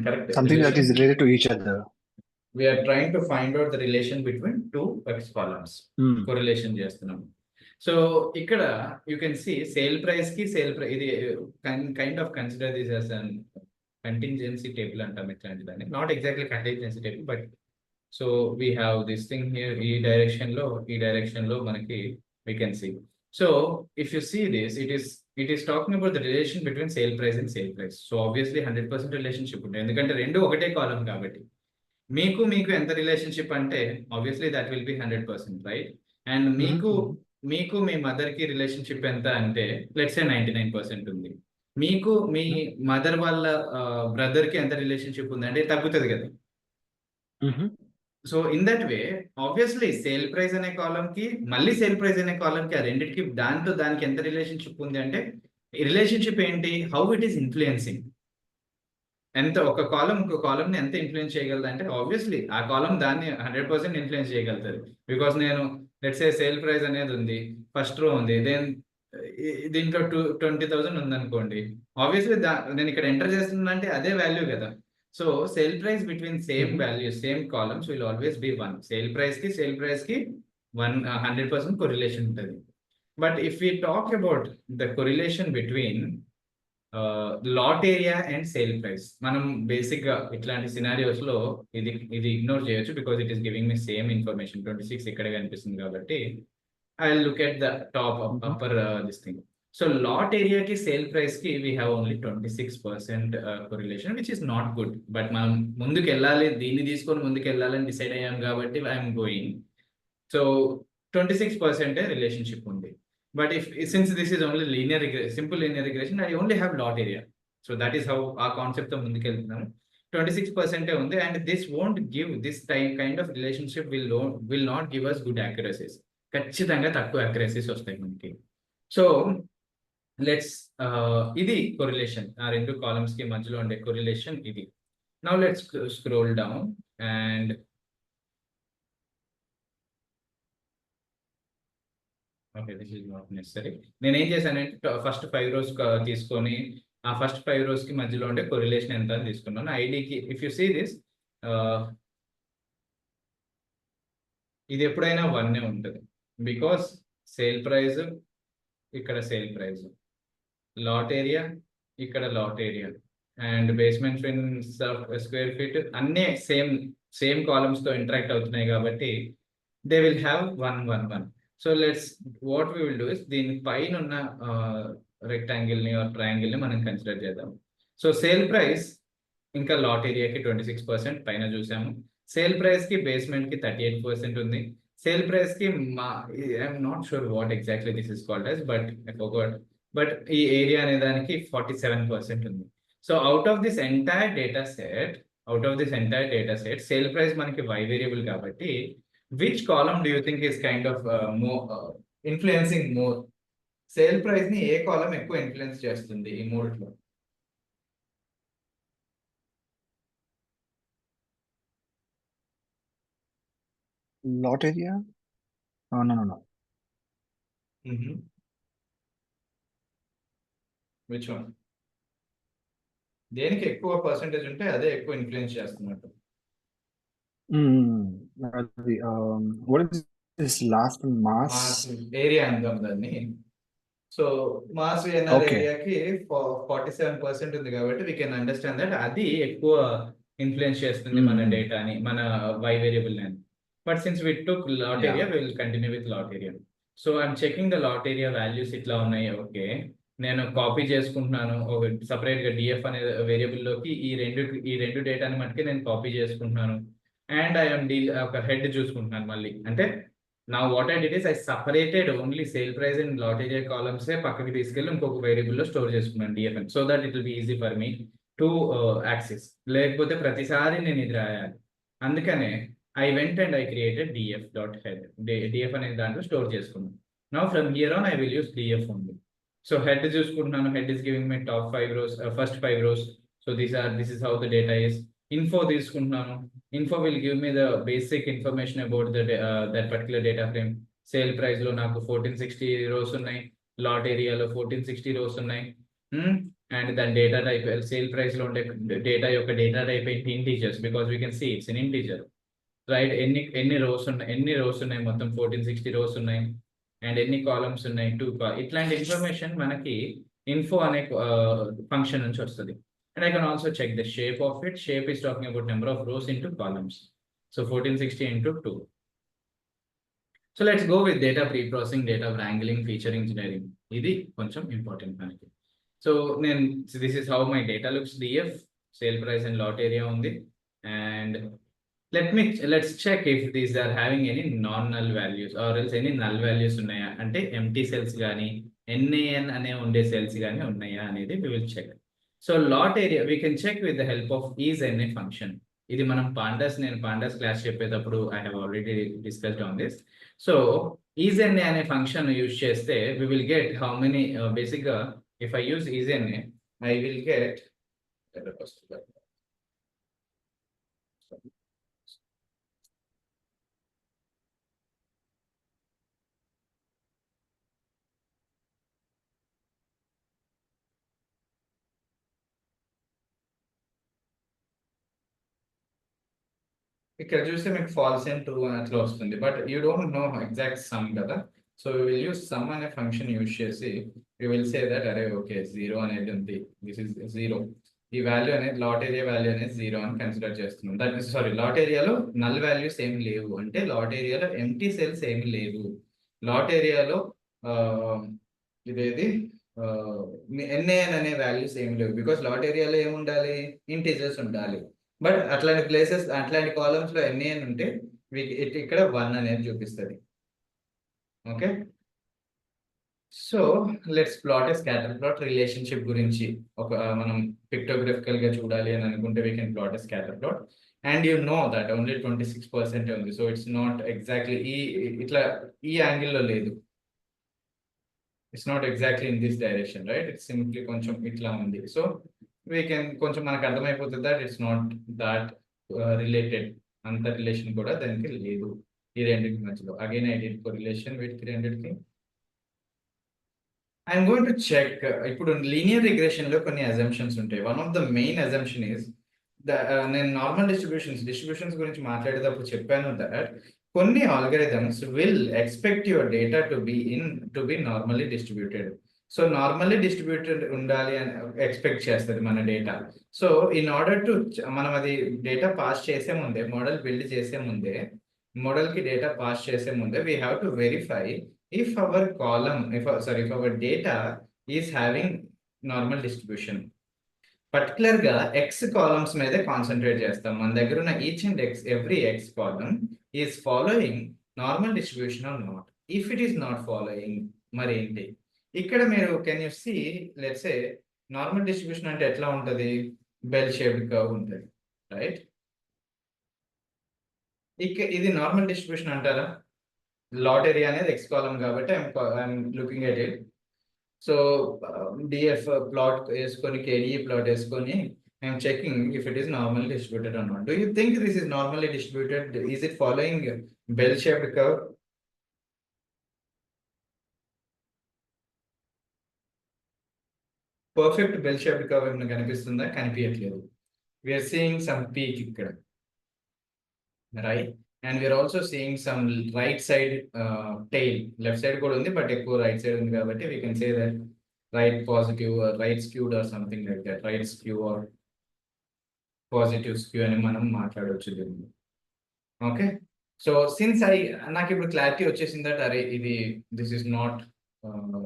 correct. something that is related to each other. We are trying to find out the relation between two x columns. Correlation చేస్తున్నాం. So ఇక్కడ you can see sale price కి ఇది kind of consider this as an contingency table అంటాం ఇట్లాంటి దాన్ని, not exactly contingency table but. So we have this thing here, ఈ direction లో మనకి we can see. So if you see this, it is talking about the relation between sale price and sale price. So obviously 100% relationship ఉంటుంది, ఎందుకంటే రెండు ఒకటే కాలం కాబట్టి. మీకు ఎంత రిలేషన్షిప్ అంటే obviously that will be 100%, right? And మీకు మీ మదర్ కి రిలేషన్షిప్ ఎంత అంటే లెట్స్ సే 99% ఉంది. మీకు మీ మదర్ వాళ్ళ బ్రదర్ కి ఎంత రిలేషన్షిప్ ఉంది అంటే తగ్గుతుంది కదా. So in that way obviously sale price అనే కాలం కి మళ్ళీ సేల్ ప్రైస్ అనే కాలం కి, ఆ రెండింటికి దానికి ఎంత రిలేషన్షిప్ ఉంది అంటే, రిలేషన్షిప్ ఏంటి, హౌ ఇట్ ఈస్ ఇన్ఫ్లుయెన్సింగ్, ఎంత ఒక కాలం ఇంకో కాలం ని ఎంత ఇన్ఫ్లుయెన్స్ చేయగలదు అంటే ఆబ్వియస్లీ ఆ కాలం దాన్ని 100% ఇన్ఫ్లుయెన్స్ చేయగలుగుతుంది. బికాస్ నేను లెట్స్ సే సేల్ ప్రైస్ అనేది ఉంది, ఫస్ట్ రో ఉంది, దెన్ దీంట్లో 20,000 ఉంది అనుకోండి, ఆబ్వియస్లీ నేను ఇక్కడ ఎంటర్ చేస్తున్నా అంటే అదే వాల్యూ కదా. So sale price between same values, same columns will always be 1. Sale price కి 100% కొరిలేషన్ ఉంటుంది. But if we talk about the correlation between lot area and sale price, మనం బేసిక్ గా ఇట్లాంటి సినారియోస్ లో ఇది ఇగ్నోర్ చేయొచ్చు, because it is giving me same information. 26 ఇక్కడ కనిపిస్తుంది కాబట్టి I will look at the top upper this thing. So lot area కి సేల్ ప్రైస్ కి we have only 26% correlation, which is not good. But మనం ముందుకు వెళ్ళాలి, దీన్ని తీసుకొని ముందుకు వెళ్ళాలని డిసైడ్ అయ్యాం కాబట్టి ఐఎమ్ గోయింగ్. సో 26% రిలేషన్షిప్ ఉంది. But since this is only simple linear regression, I only have lot area. So that is how our concept of mundukeltunnamu. 26% ఉంది, and this won't give this kind of relationship will not give us good accuracies. ఖచ్చితంగా తక్కువ accuracies వస్తాయి మనకి. So let's ఇది correlation, ఆ రెండు columns కి మధ్యలో ఉండే కొరిలేషన్ ఇది. Now let's scroll down, and okay, this is not necessary. నేను ఏం చేశానంటే ఫస్ట్ 5 rows తీసుకొని ఆ ఫస్ట్ 5 rows కి మధ్యలో ఉండే కొరిలేషన్ ఎంత అని తీసుకున్నాను. ఐడికి ఇఫ్ యు సీ దిస్, ఇది ఎప్పుడైనా 1 ఉంటుంది, బికాస్ సేల్ ప్రైస్ ఇక్కడ సేల్ ప్రైస్, లాట్ ఏరియా ఇక్కడ lot area, and basement square feet అన్నీ సేమ్ కాలమ్స్ తో ఇంటరాక్ట్ అవుతున్నాయి కాబట్టి they will have 1 1 1. So let's what we will do is దీని పైన ఉన్న రెక్టాంగిల్ ని ఆర్ ట్రయాంగిల్ ని మనం కన్సిడర్ చేద్దాం. సో సేల్ ప్రైస్ ఇంకా లాట్ ఏరియాకి 26% పైన చూసాము. సేల్ ప్రైస్ కి బేస్మెంట్ కి 38% ఉంది. సేల్ ప్రైస్ కి I'm not sure what exactly this is called as, but I forgot. But ఈ ఏరియా అనే దానికి 47% ఉంది. So out of this entire data set sale price మనకి y వేరియబుల్ కాబట్టి which column do you think is kind of influencing more? Sale price ని ఏ column ఎక్కువ influence చేస్తుంది ఈ మూడిట్లో? Lot area? No. Which one? దేనికి ఎక్కువ పర్సెంటేజ్ ఉంటే అదే ఎక్కువ ఇన్ఫ్లుయెన్స్ చేస్తున్నట్టు. అది what is this last mass area అందాం దాన్ని. So mass NR Okay. ఏరియాకి 47% ఉంది కాబట్టి వీ కెన్ అండర్స్టాండ్ దట్ అది ఎక్కువ ఇన్ఫ్లుయెన్స్ చేస్తుంది మన డేటాని, మన y వేరియబుల్ అని. But since we took lot Yeah. Area, will continue with lot area. So I'm checking the lot area values ఇట్లా ఉన్నాయి. ఓకే, నేను కాపీ చేసుకుంటున్నాను ఒక సపరేట్ గా డిఎఫ్ అనే వేరియబుల్ లోకి ఈ రెండు డేటాని మట్టుకే నేను కాపీ చేసుకుంటున్నాను. అండ్ ఐఎమ్ ఒక హెడ్ చూసుకుంటున్నాను మళ్ళీ. అంటే నా what I did is I separated only sale price and lot area columns పక్కకి తీసుకెళ్ళి ఇంకొక వేరియబుల్ లో స్టోర్ చేసుకున్నాను DFN, so that it will be easy for me to access. లేకపోతే ప్రతిసారి నేను ఇది రాయాలి. అందుకనే I went and I created DF dot head. DF అనే దాంట్లో స్టోర్ చేసుకున్నాను. Now from here on I will use DF only. So head చూసుకుంటున్నాను. Head is giving my top 5 rows, first 5 rows. So this is how the data is. Info తీసుకుంటున్నాను. Info will give me the basic information about that particular data frame. Sale price లో నాకు 1460 rows ఉన్నాయి, lot ఏరియాలో 1460 rows ఉన్నాయి. And దాని data type sale price లో ఉండే data యొక్క డేటా టైప్ ఏంటి? Integers, because we can see it's in integer, right? ఎన్ని రోస్ ఉన్నాయి మొత్తం 1460 rows ఉన్నాయి. అండ్ ఎన్ని కాలమ్స్ ఉన్నాయి? 2. ఇట్లాంటి ఇన్ఫర్మేషన్ మనకి ఇన్ఫో అనే ఫంక్షన్ నుంచి వస్తుంది. And I can also check the shape of it. Shape is talking about number of rows into columns. So 1460 into 2. So let's go with data pre-processing, data wrangling, feature engineering. Idi koncham important manaki. So this is how my data looks. DF, sale price and lot area undi. And let's check if these are having any non-null values or else any null values unnaya. Ante empty cells gaani, NaN ane unde cells gaani unnaya anedi we will check. So lot area we can check with the help of is అనే function. ఇది మనం నేను pandas class చెప్పేటప్పుడు I have already discussed on this. So is NA అనే function use చేస్తే we will get how many basic గా if I use is NA I will get ఇక్కడ చూస్తే మీకు ఫాల్స్ అండ్ ట్రూ అని అట్లా వస్తుంది, but you don't know exact sum కదా. సో విల్ యూస్ సమ్ అనే ఫంక్షన్ యూజ్ చేసి యూ విల్ సే దట్ అరే ఓకే 0 అనేది ఉంది, దిస్ ఇస్ 0. ఈ వాల్యూ అనేది లాట్ ఏరియా వాల్యూ అనేది 0 అని కన్సిడర్ చేస్తున్నాం. దట్ మీన్స్ సారీ, లాట్ ఏరియాలో నల్ వాల్యూస్ ఏమి లేవు అంటే లాట్ ఏరియాలో ఎంటీ సెల్స్ ఏమి లేవు. లాట్ ఏరియాలో ఇదేది ఎన్ఏఎన్ అనే వాల్యూస్ ఏమి లేవు, బికాస్ లాట్ ఏరియాలో ఏమి ఉండాలి? ఇంటీజర్స్ ఉండాలి. బట్ అట్లాంటి ప్లేసెస్ అట్లాంటి కాలమ్స్ లో ఎన్ఏఎన్ ఉంటే ఇక్కడ 1 అనేది చూపిస్తుంది. Okay, so let's plot A scatter plot. Relationship గురించి ఒక మనం పిక్టోగ్రఫికల్ గా చూడాలి అని అనుకుంటే we can plot A scatter plot. And you know that only 26% ఉంది. సో ఇట్స్ నాట్ ఎగ్జాక్ట్లీ ఇట్లా ఈ యాంగిల్లో లేదు. It's not exactly in this direction, right? It's simply కొంచెం ఇట్లా ఉంది. సో వీ కెన్ కొంచెం మనకు అర్థమైపోతుంది that it's not that related. అంత రిలేషన్ కూడా దానికి లేదు ఈ రెండింటి మధ్యలో. అగైన్ ఐ డిడ్ కోరిలేషన్ వీటికి రెండింటికి. I'm going to check. ఇప్పుడు లీనియర్ రిగ్రెషన్ లో కొన్ని అజంప్షన్స్ ఉంటాయి. One of the main assumption is నేను నార్మల్ డిస్ట్రిబ్యూషన్స్ గురించి మాట్లాడేటప్పుడు చెప్పాను దట్ కొన్ని algorithms will expect your data to be normally distributed. So normally distributed ఉండాలి అని ఎక్స్పెక్ట్ చేస్తుంది మన data. So in order to మనం అది డేటా పాస్ చేసే ముందే, మోడల్ బిల్డ్ చేసే ముందే, మోడల్ కి డేటా పాస్ చేసే ముందే we have to verify if if our data is having normal distribution. Particular గా ఎక్స్ కాలమ్స్ మీదే కాన్సన్ట్రేట్ చేస్తాం. మన దగ్గర ఉన్న each and every x column is following normal distribution or not. If it is not following, మరి ఏంటి ఇక్కడ మీరు can you see, let's say normal distribution అంటే ఎట్లా ఉంటుంది, బెల్ షేప్డ్ కర్వ్ ఉంటుంది, రైట్? ఇది నార్మల్ డిస్ట్రిబ్యూషన్ అంటారా? లాట్ ఏరియా అనేది ఎక్స్ కాలమ్ కాబట్టి I'm looking at it. So DF plot వేసుకొని, కేడిఈ ప్లాట్ వేసుకొని I'm checking if it is normally distributed or not. Do you think this is normally distributed? Is it following bell shaped curve? Perfect bell shaped curve ఏమైనా కనిపిస్తుందా? కనిపించట్లేదు. We're seeing some peak ఇక్కడ, right? And we're also seeing some right side tail. Left side కూడా ఉంది, but ఎక్కువ right side ఉంది కాబట్టి we can say that right positive, right skewed or something like that. Right skew or positive skew అని మనం మాట్లాడవచ్చు దీన్ని. Okay, so since నాకు ఇప్పుడు క్లారిటీ వచ్చేసింది దట్ అరే ఇది this is not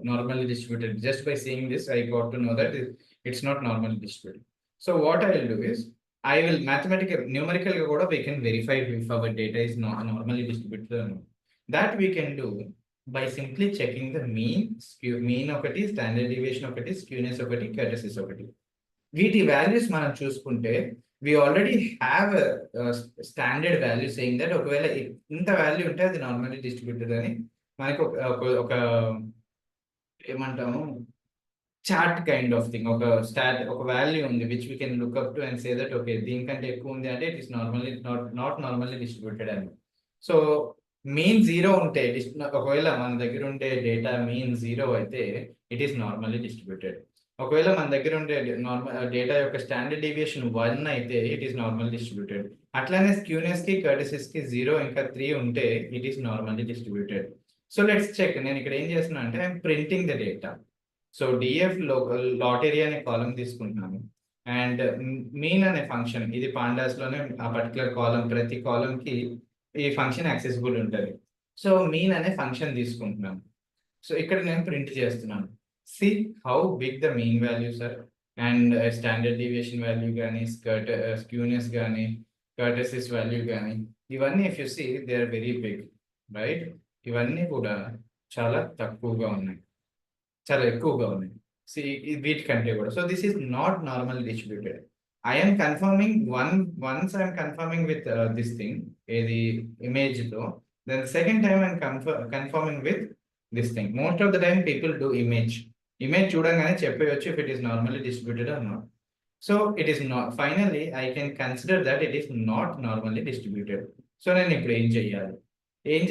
normally distributed. Just by seeing this I got to know that it's not normally distributed. So what I will do is I will numerical కూడా we can verify if our data is not normally distributed or not. That we can do by simply checking the mean ఒకటి, standard deviation ఒకటి, skewness ఒకటి, కర్టసిస్ ఒకటి. వీటి values మనం చూసుకుంటే we already have a standard value saying that ఒకవేళ ఇంత value ఉంటే అది నార్మల్లీ డిస్ట్రిబ్యూటెడ్ అని మనకు ఒక ఏమంటాము చార్ట్ కైండ్ ఆఫ్ థింగ్, ఒక వాల్యూ ఉంది which we can look up to and say that okay దీనికంటే ఎక్కువ ఉంది అంటే it is normally not normally distributed అని. సో మీన్ 0 ఉంటే, ఒకవేళ మన దగ్గర ఉండే డేటా మీన్ 0 అయితే ఇట్ ఈస్ నార్మల్లీ డిస్ట్రిబ్యూటెడ్. ఒకవేళ మన దగ్గర ఉండే డేటా యొక్క స్టాండర్డ్ డీవియేషన్ 1 అయితే ఇట్ ఈస్ నార్మల్ డిస్ట్రిబ్యూటెడ్. అట్లానే స్క్యూనెస్ కి, కర్టసిస్ కి 0 ఇంకా 3 ఉంటే it is normally distributed. So let's check. నేను ఇక్కడ ఏం చేస్తున్నా అంటే I'm printing the data. So DF lot area అనే కాలం తీసుకుంటున్నాను అండ్ మీన్ అనే ఫంక్షన్, ఇది పాండాస్ లోనే ఆ పర్టికులర్ కాలం, ప్రతి కాలం కి ఈ ఫంక్షన్ యాక్సెసిబుల్ ఉంటుంది. సో మీన్ అనే ఫంక్షన్ తీసుకుంటున్నాను. సో ఇక్కడ నేను ప్రింట్ చేస్తున్నాను. See how big the mean values are and standard deviation value కానీ, స్క్యూనెస్ కానీ, కర్టసిస్ వాల్యూ కానీ, ఇవన్నీ if you see they are very big, right? ఇవన్నీ కూడా చాలా తక్కువగా ఉన్నాయి, చాలా ఎక్కువగా ఉన్నాయి వీటికంటే కూడా. So this is not normal distributed. I'm confirming once I'm confirming with this thing, ఏది ఇమేజ్ తో, then second time I'm confirming with this thing. Most of the time people do image చూడంగానే చెప్పేయచ్చు if it is normally distributed or not. So it is not, finally I can consider that it is not normally distributed. So నేను ఇప్పుడు ఏం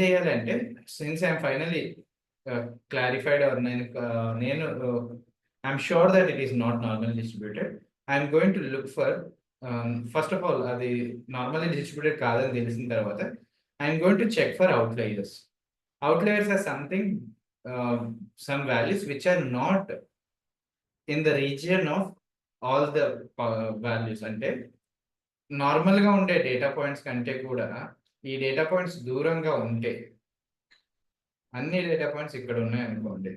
చేయాలి అంటే since I'm finally clarified or I'm sure that it is not normally distributed, I'm going to look for first of all అది normally distributed కాదని తెలిసిన తర్వాత I'm going to check for outliers. Outliers are something, some values which are not in the region of all the values. అంటే normal గా ఉండే data points కంటే కూడా ఈ డేటా పాయింట్స్ దూరంగా ఉంటే, అన్ని డేటా పాయింట్స్ ఇక్కడ ఉన్నాయి అనుకోండి,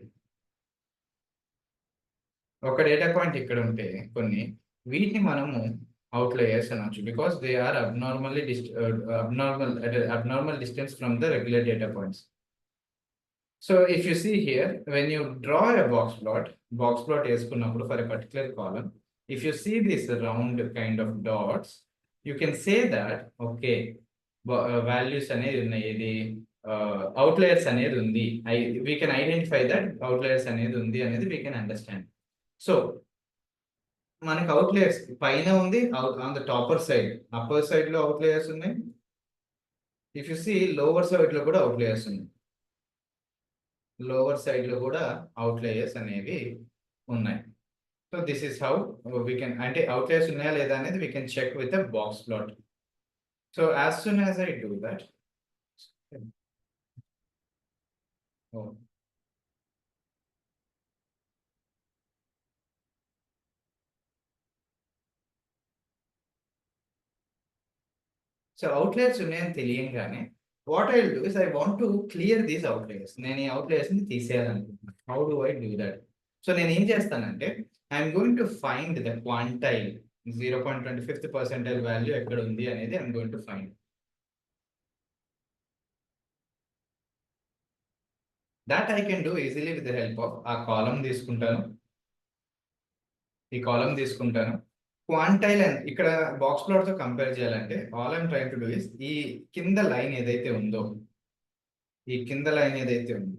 ఒక డేటా పాయింట్ ఇక్కడ ఉంటే కొన్ని, వీటిని మనము అవుట్లయర్స్ అనొచ్చు because they are abnormal distance from the regular data points. So if you see here, when you draw a box plot వేసుకున్నప్పుడు for a particular column, if you see this round kind of dots, you can say that okay values అనేది ఉన్నాయి, ఇది outliers అనేది ఉంది. We can identify that outliers అనేది ఉంది అనేది we can understand. So మనకు అవుట్లయర్స్ పైన ఉంది, on the topper side, upper side లో అవుట్లయర్స్ ఉన్నాయి. If you see lower side లో కూడా అవుట్లయర్స్ ఉన్నాయి. లోవర్ సైడ్ లో కూడా అవుట్లయర్స్ అనేవి ఉన్నాయి. So this is how we can, అంటే అవుట్లయర్స్ ఉన్నాయా లేదా అనేది we can check with a box plot. So as soon as I do that, so outliers ఉన్నాయని తెలియంగానే what I do is I want to clear these outliers. నేను ఈ outliers ని తీసేయాలనుకుంటున్నాను. How do I do that? So నేను ఏం చేస్తానంటే I'm going to find the quantile 0.25th percentile value ఎక్కడ ఉంది అనేది I'm going to find. That I can do easily with the help of ఆ కాలం తీసుకుంటాను, ఈ కాలం తీసుకుంటాను. క్వాంటైల్ అండ్ ఇక్కడ బాక్స్ ప్లాట్ తో కంపేర్ చేయాలంటే all I'm trying to do is ఈ కింద లైన్ ఏదైతే ఉందో, ఈ కింద లైన్ ఏదైతే ఉందో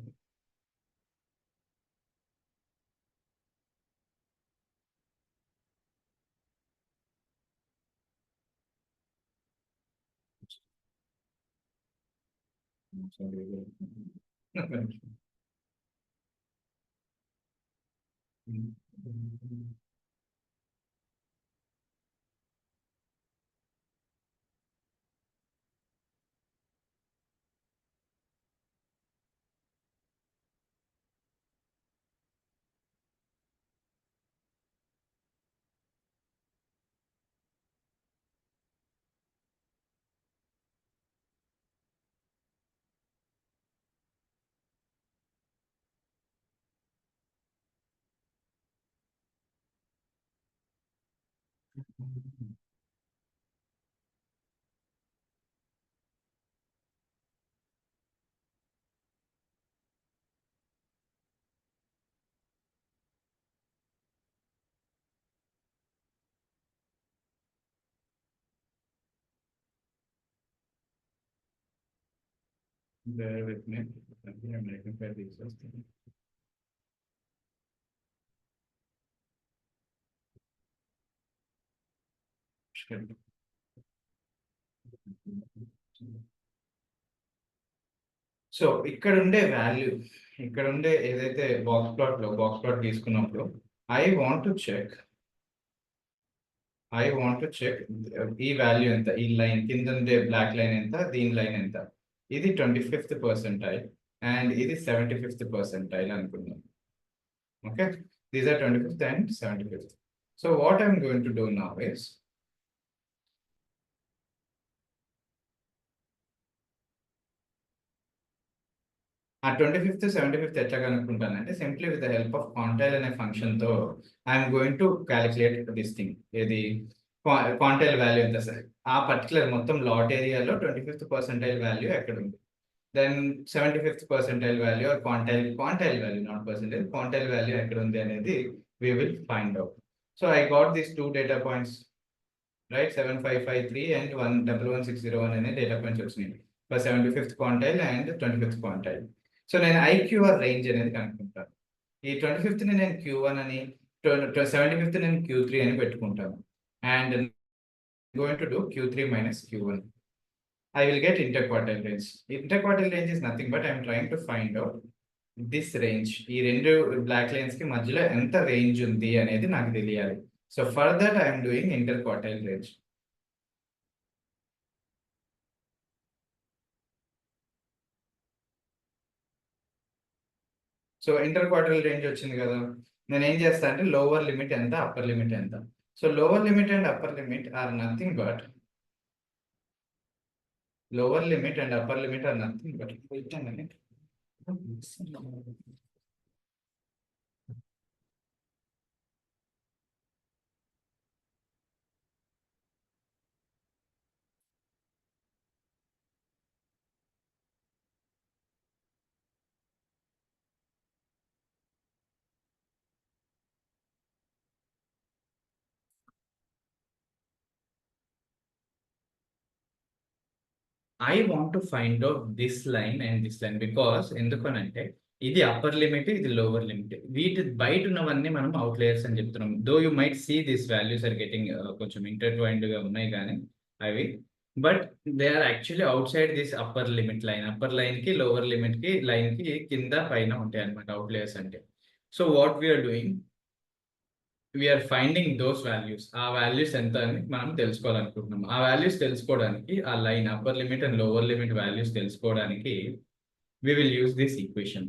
Bear with me. I'm making fair research. So ఇక్కడ ఉండే వాల్యూ, ఇక్కడ ఉండే ఏదైతే బాక్స్ ప్లాట్ తీసుకున్నప్పుడు ఐ వాంట్ టు చెక్ ఈ వాల్యూ ఎంత, ఈ లైన్ కింద ఉండే బ్లాక్ లైన్ ఎంత, దీని లైన్ ఎంత. ఇది 25th పర్సెంటైల్ అండ్ ఇది 75th పర్సెంటైల్ అనుకుందాం. Okay, these are 25th and 75th. So what I'm going to do now is ఆ 25th 75th ఎట్లా కనుక్కుంటానంటే simply with the help of quantile అనే ఫంక్షన్ తో I'm going to calculate this thing. ఏది quantile value ఎంత sir, ఆ particular మొత్తం lot ఏరియాలో 25th పర్సెంటైల్ వాల్యూ ఎక్కడ ఉంది, then 75th percentile value or quantile value, not percentile, quantile value ఎక్కడ ఉంది అనేది we will find out. So I got these two data points, right? 7553 and 111601 అనే డేటా పాయింట్స్ వచ్చినాయి for 75th quantile and 25th quantile. So నేను IQR range అనేది కనుక్కుంటాను. ఈ 25th ని నేను Q1 అని, 75th నేను Q3 అని పెట్టుకుంటాను. And going to do Q3 minus Q1. I will get interquartile range. Interquartile range is nothing but I am trying to find out this range, ఈ రెండు బ్లాక్ లైన్స్ కి మధ్యలో ఎంత రేంజ్ ఉంది అనేది నాకు తెలియాలి. So for that I'm doing inter quartile range. So inter quartile range వచ్చింది కదా, నేను ఏం చేస్తా అంటే లోవర్ లిమిట్ ఎంత, అప్పర్ లిమిట్ ఎంత. So lower limit and upper limit or nothing but wait a minute. I want to find out this line and this line because ఎందుకనంటే ఇది అప్పర్ లిమిట్, ఇది లోవర్ లిమిట్. వీటి బయట ఉన్నవన్నీ మనం outliers అని చెప్తున్నాం. Though you might see this values are getting కొంచెం ఇంటర్ట్వైన్డ్ గా ఉన్నాయి కానీ అవి but they are actually outside this upper limit line. Upper line కి లోవర్ లిమిట్ కి లైన్ కి కింద పైన ఉంటాయి అనమాట అవుట్లేయర్స్ అంటే. So what we're doing, we're finding those values. ఆ వాల్యూస్ ఎంత అని మనం తెలుసుకోవాలనుకుంటున్నాం. ఆ వాల్యూస్ తెలుసుకోవడానికి ఆ line upper limit and lower limit values తెలుసుకోవడానికి we will use this equation.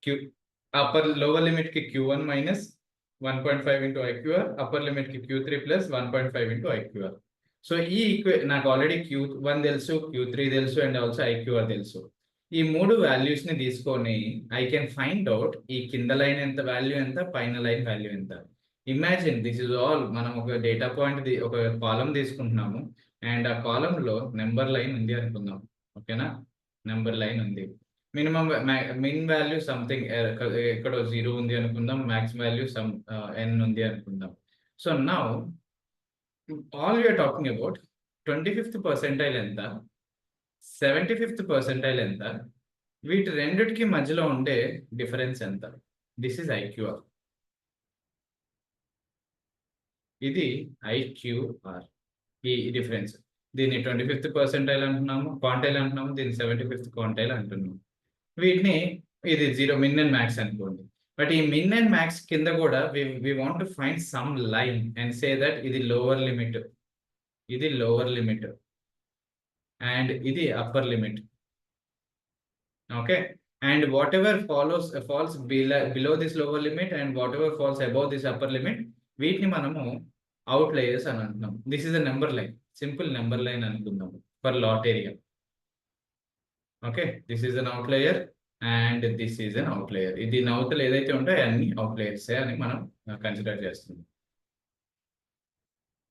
Q lower limit ki Q1 minus 1.5 into IQR, upper limit ki Q3 plus 1.5 into IQR. So ఈ నాకు ఆల్రెడీ Q1 తెలుసు, Q3 తెలుసు and also IQR తెలుసు. ఈ మూడు values ని తీసుకొని ఐ కెన్ ఫైండ్ అవుట్ ఈ కింద లైన్ ఎంత వాల్యూ ఎంత, పైన లైన్ వాల్యూ ఎంత. ఇమాజిన్ దిస్ ఇస్ ఆల్, మనం ఒక డేటా పాయింట్ ఒక కాలం తీసుకుంటున్నాము అండ్ ఆ కాలం లో నెంబర్ లైన్ ఉంది అనుకుందాం. ఓకేనా, నెంబర్ లైన్ ఉంది. మినిమం మిన్ వాల్యూ సంథింగ్ ఎక్కడో 0 ఉంది అనుకుందాం, మ్యాక్స్ వాల్యూ సమ్ n ఉంది అనుకుందాం. So now all you're talking about 25th percentile ఎంత, 75th పర్సెంటైల్ ఎంత, వీటి రెండిటికి మధ్యలో ఉండే డిఫరెన్స్ ఎంత. This is IQR. ఇది IQR, ఈ డిఫరెన్స్. దీన్ని 25th పర్సెంటైల్ అంటున్నాము, క్వాంటైల్ అంటున్నాము, దీన్ని 75th క్వాంటైల్ అంటున్నాము. వీటిని ఇది 0 మిన్ అండ్ మ్యాక్స్ అనుకోండి. బట్ ఈ మిన్ అండ్ మ్యాక్స్ కింద కూడా we want to find some line and say that ఇది లోవర్ లిమిట్, ఇది లోవర్ లిమిట్ అండ్ ఇది upper limit. Okay, and whatever falls below this lower limit and whatever falls above this upper limit, వీటిని మనము outliers అని అంటున్నాం. This is a number line, simple number line అనుకుందాం for lot area. Okay, this is an outlier and this is an outlier. ఇది నౌతలు ఏదైతే ఉంటాయో అన్ని outliers అని మనం కన్సిడర్ చేస్తున్నాం.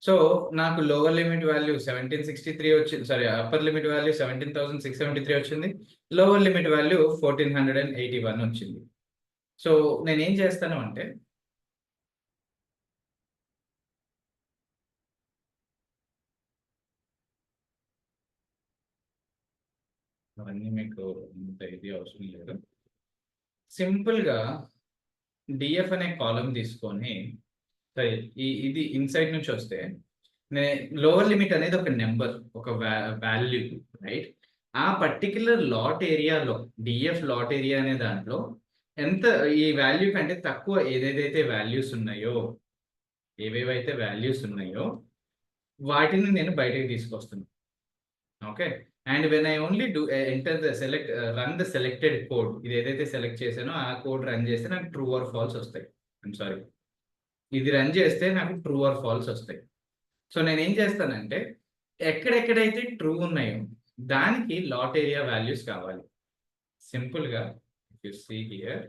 సో నాకు లోవర్ లిమిట్ వాల్యూ 1763 వచ్చింది, సారీ అప్పర్ లిమిట్ వాల్యూ 17,673 వచ్చింది, లోవర్ లిమిట్ వాల్యూ 1481 వచ్చింది. సో నేను ఏం చేస్తాను అంటే, అవన్నీ మీకు ఇంత ఇది అవసరం లేదు. సింపుల్ గా డిఎఫ్ అనే కాలం తీసుకొని, ఇది ఇన్సైడ్ నుంచి వస్తే లోవర్ లిమిట్ అనేది ఒక నెంబర్, ఒక వాల్యూ, రైట్. ఆ పర్టికులర్ లాట్ ఏరియాలో డిఎఫ్ లాట్ ఏరియా అనే దాంట్లో ఎంత ఈ వాల్యూ కంటే తక్కువ ఏదేదైతే వాల్యూస్ ఉన్నాయో, ఏవేవైతే వాల్యూస్ ఉన్నాయో వాటిని నేను బయటకు తీసుకొస్తున్నాను. Okay, and when I only do enter the select run the selected code, ఇది ఏదైతే సెలెక్ట్ చేశానో ఆ కోడ్ రన్ చేస్తే నాకు ట్రూ ఆర్ ఫాల్స్ వస్తాయి. ఐమ్ సారీ, ఇది రన్ చేస్తే నాకు ట్రూ ఆర్ ఫాల్స్ వస్తాయి. సో నేను ఏం చేస్తానంటే, ఎక్కడెక్కడైతే ట్రూ ఉన్నాయో దానికి లాట్ ఏరియా వాల్యూస్ కావాలి. సింపుల్ గా you see here,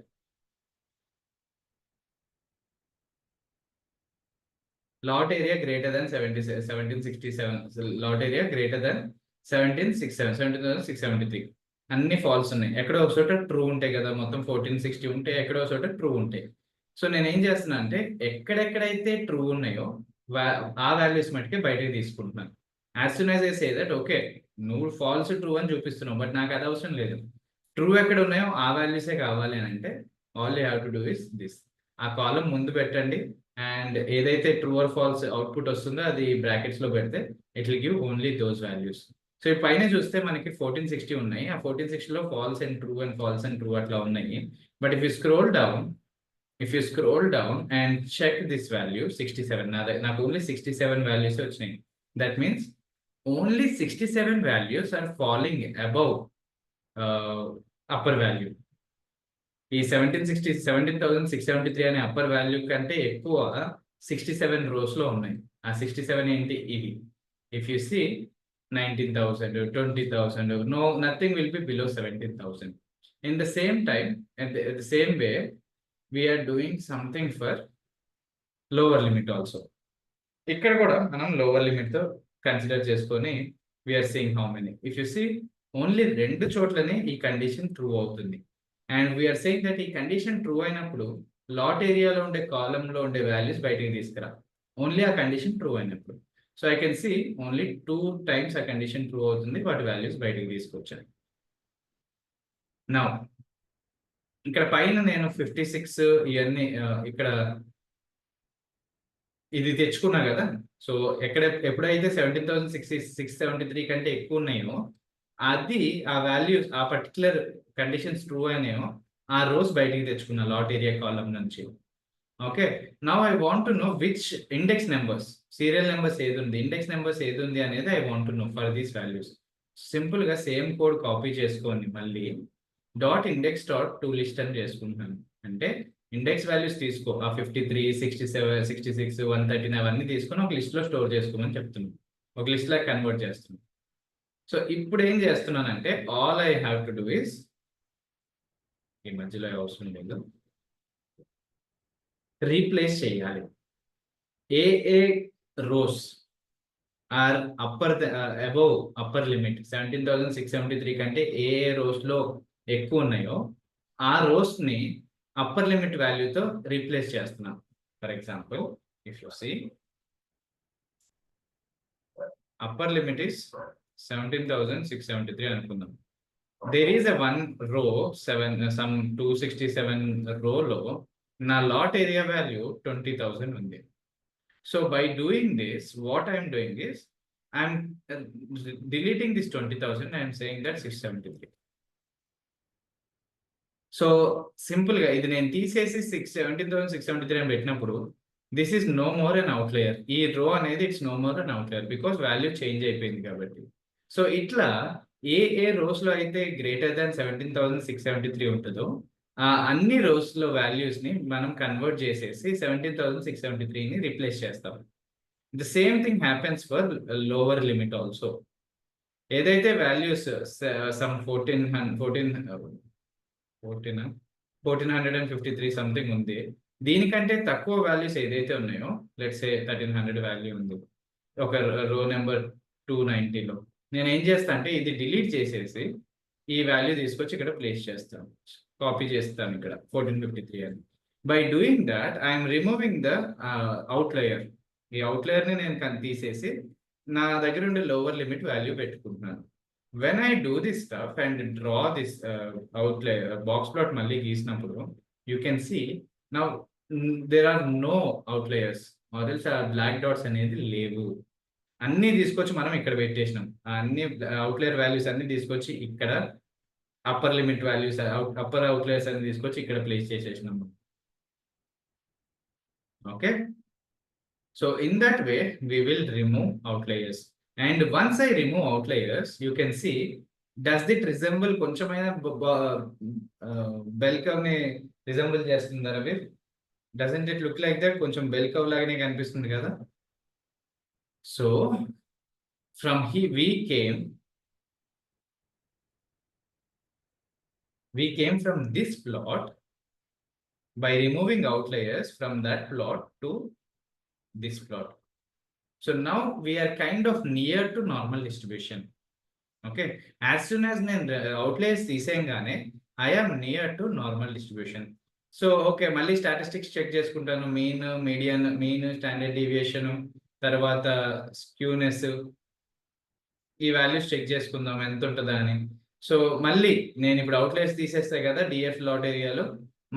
lot area greater than 1767, lot area greater than 17,673 అన్ని ఫాల్స్ ఉన్నాయి. ఎక్కడో ఒక చోట ట్రూ ఉంటాయి కదా, మొత్తం 1460 ఉంటాయి, ఎక్కడో ఒక చోట ట్రూ ఉంటాయి. సో నేను ఏం చేస్తున్నా అంటే, ఎక్కడెక్కడైతే ట్రూ ఉన్నాయో ఆ వాల్యూస్ మటుకే బయటకు తీసుకుంటున్నాను. As soon as I say that okay, నువ్వు ఫాల్స్ ట్రూ అని చూపిస్తున్నావు, బట్ నాకు అది అవసరం లేదు. ట్రూ ఎక్కడ ఉన్నాయో ఆ వాల్యూసే కావాలి అని అంటే, all you have to do is this. ఆ కాలం ముందు పెట్టండి అండ్ ఏదైతే ట్రూ ఆర్ ఫాల్స్ అవుట్పుట్ వస్తుందో అది బ్రాకెట్స్ లో పెడితే it will give only those values. So ఈ పైన చూస్తే మనకి 1460 ఉన్నాయి. ఆ 1460లో false and true and false and true అట్లా ఉన్నాయి. But if you scroll down and check this value 67, నాకు ఓన్లీ 67 వాల్యూస్ వచ్చినాయి. That means only 67 values are falling above upper value. ఈ 17,673 అనే అప్పర్ వాల్యూ కంటే ఎక్కువ 67 రోస్ లో ఉన్నాయి. ఆ 67 ఏంటి, ఇవి. If you see 19,000, 20,000, nothing will be below 17,000. In the same time, at the same way, we are doing something for lower limit also. ఇక్కడ కూడా మనం లోవర్ లిమిట్ తో కన్సిడర్ చేసుకొని we're seeing how many. If you see only 2 చోట్లనే ఈ condition true అవుతుంది. And we're saying that ఈ condition true అయినప్పుడు లాట్ ఏరియాలో ఉండే కాలంలో ఉండే వాల్యూస్ బయటికి తీసుకురా, ఓన్లీ ఆ కండిషన్ ట్రూ అయినప్పుడు. So I can see only 2 times ఆ కండిషన్ ట్రూ అవుతుంది, వాటి వాల్యూస్ బయటికి తీసుకొచ్చాను. నా ఇక్కడ పైన నేను 56 ఇవన్నీ ఇక్కడ ఇది తెచ్చుకున్నా కదా, సో ఎప్పుడైతే 17,673 కంటే ఎక్కువ ఉన్నాయో అది ఆ వాల్యూస్ ఆ పర్టికులర్ కండిషన్స్ ట్రూ అయినాయో ఆ రోస్ బయటికి తెచ్చుకున్న లాట్ ఏరియా కాలం నుంచి. Okay, now I want to know which index numbers, serial numbers ఏది ఉంది, ఇండెక్స్ నెంబర్స్ ఏది ఉంది అనేది I want to know for these values. Simple గా సేమ్ కోడ్ కాపీ చేసుకొని మళ్ళీ .index to list అని చేసుకుంటున్నాను. అంటే ఇండెక్స్ వాల్యూస్ తీసుకో, ఆ 53, 67, 66, 113 అవన్నీ తీసుకొని ఒక లిస్ట్ లో స్టోర్ చేసుకోమని చెప్తున్నాను, ఒక లిస్ట్ లాగా కన్వర్ట్ చేస్తున్నాను. సో ఇప్పుడు ఏం చేస్తున్నానంటే all I have to do is, ఈ మధ్యలో అవసరం లేదు, రీప్లేస్ చేయాలి. ఏ rows are above upper limit 17,673 కంటే ఏ రోస్ లో ఎక్కువ ఉన్నాయో ఆ రోస్ ని అప్పర్ లిమిట్ వాల్యూతో రీప్లేస్ చేస్తున్నాం. For example, if you see upper limit is 17,673 అనుకుందాం. దేర్ ఈస్ ఎ వన్ రో 267 రోలో నా లాట్ ఏరియా వాల్యూ 20,000 ఉంది. So by doing this, what I am doing is I am deleting this 20,000. I am saying that 673. So simple గా ఇది నేను తీసేసి 17,673 అని పెట్టినప్పుడు this is no more an outlier. ఈ రో అనేది it's no more an outlier because value change అయిపోయింది కాబట్టి. సో ఇట్లా ఏ రోస్ లో అయితే గ్రేటర్ దాన్ 17,673 ఉంటుందో ఆ అన్ని రోస్ లో వాల్యూస్ ని మనం కన్వర్ట్ చేసేసి 17,673 ని రిప్లేస్ చేస్తాం. The same thing happens for lower limit also. ఏదైతే వాల్యూస్ సమ్ 1,453 సంథింగ్ ఉంది, దీనికంటే తక్కువ వాల్యూస్ ఏదైతే ఉన్నాయో, లెట్స్ సే 1,300 వాల్యూ ఉంది ఒక రో నెంబర్ 290లో, నేను ఏం చేస్తా అంటే ఇది డిలీట్ చేసేసి ఈ వాల్యూ తీసుకొచ్చి ఇక్కడ ప్లేస్ చేస్తాను, కాపీ చేస్తాను ఇక్కడ 1453 అని. By doing that I'm removing the outlier. ఈ అవుట్లయర్ ని నేను తీసేసి నా దగ్గర ఉండే లోవర్ లిమిట్ వాల్యూ పెట్టుకుంటున్నాను. When I do this stuff and draw this outlier box plot మళ్ళీ గీసినప్పుడు you can see now there are no outliers or else black dots అనేది లేవు. అన్ని తీసుకొచ్చి మనం ఇక్కడ పెట్టేసినాం, అన్ని అవుట్లయర్ వాల్యూస్ అన్ని తీసుకొచ్చి ఇక్కడ upper limit values upper outliers అన్ని తీసుకొచ్చి ఇక్కడ ప్లేస్ చేసేసినాము. Okay, so in that way we will remove outliers. And once I remove outliers, you can see, does it resemble కొంచెమైనా బెల్ కర్వ్ ని రిజెంబుల్ చేస్తుందా Ravi? Doesn't it look like that? కొంచెం bell curve లాగానే కనిపిస్తుంది కదా. So from we came from this plot by removing outliers from that plot to this plot. So now we are kind of near to normal distribution. Okay, as soon as outliers తీసేయంగానే I am near to normal distribution. So okay, మళ్ళీ statistics check చేసుకుంటాను, mean, median, mean, standard deviation, తర్వాత skewness, ఈ values check చేసుకుందాం ఎంత ఉంటుందా అని. So మళ్ళీ నేను ఇప్పుడు అవుట్లైర్స్ తీసేస్తాయి కదా డిఎఫ్ లాట్ ఏరియాలో,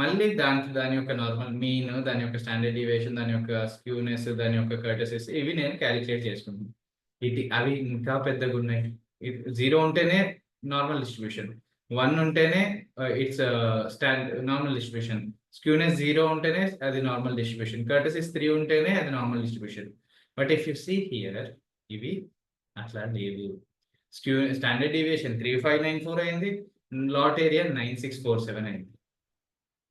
మళ్ళీ దాని యొక్క నార్మల్ మీన్, దాని యొక్క స్టాండర్డ్ డీవియేషన్, దాని యొక్క స్క్యూనెస్, దాని యొక్క కర్టసెస్, ఇవి నేను క్యాలిక్యులేట్ చేసుకుంటాను. అవి ఇంకా పెద్దగా ఉన్నాయి. 0 ఉంటేనే నార్మల్ డిస్ట్రిబ్యూషన్, 1 ఉంటేనే ఇట్స్ నార్మల్ డిస్ట్రిబ్యూషన్, స్క్యూనెస్ 0 ఉంటేనే అది నార్మల్ డిస్ట్రిబ్యూషన్, కర్టసెస్ 3 ఉంటేనే అది normal distribution. But if you see here ఇవి అట్లా లేవు. స్టాండర్డ్ డీవియేషన్ 3594 అయింది, లాట్ ఏరియా 9647 అయింది.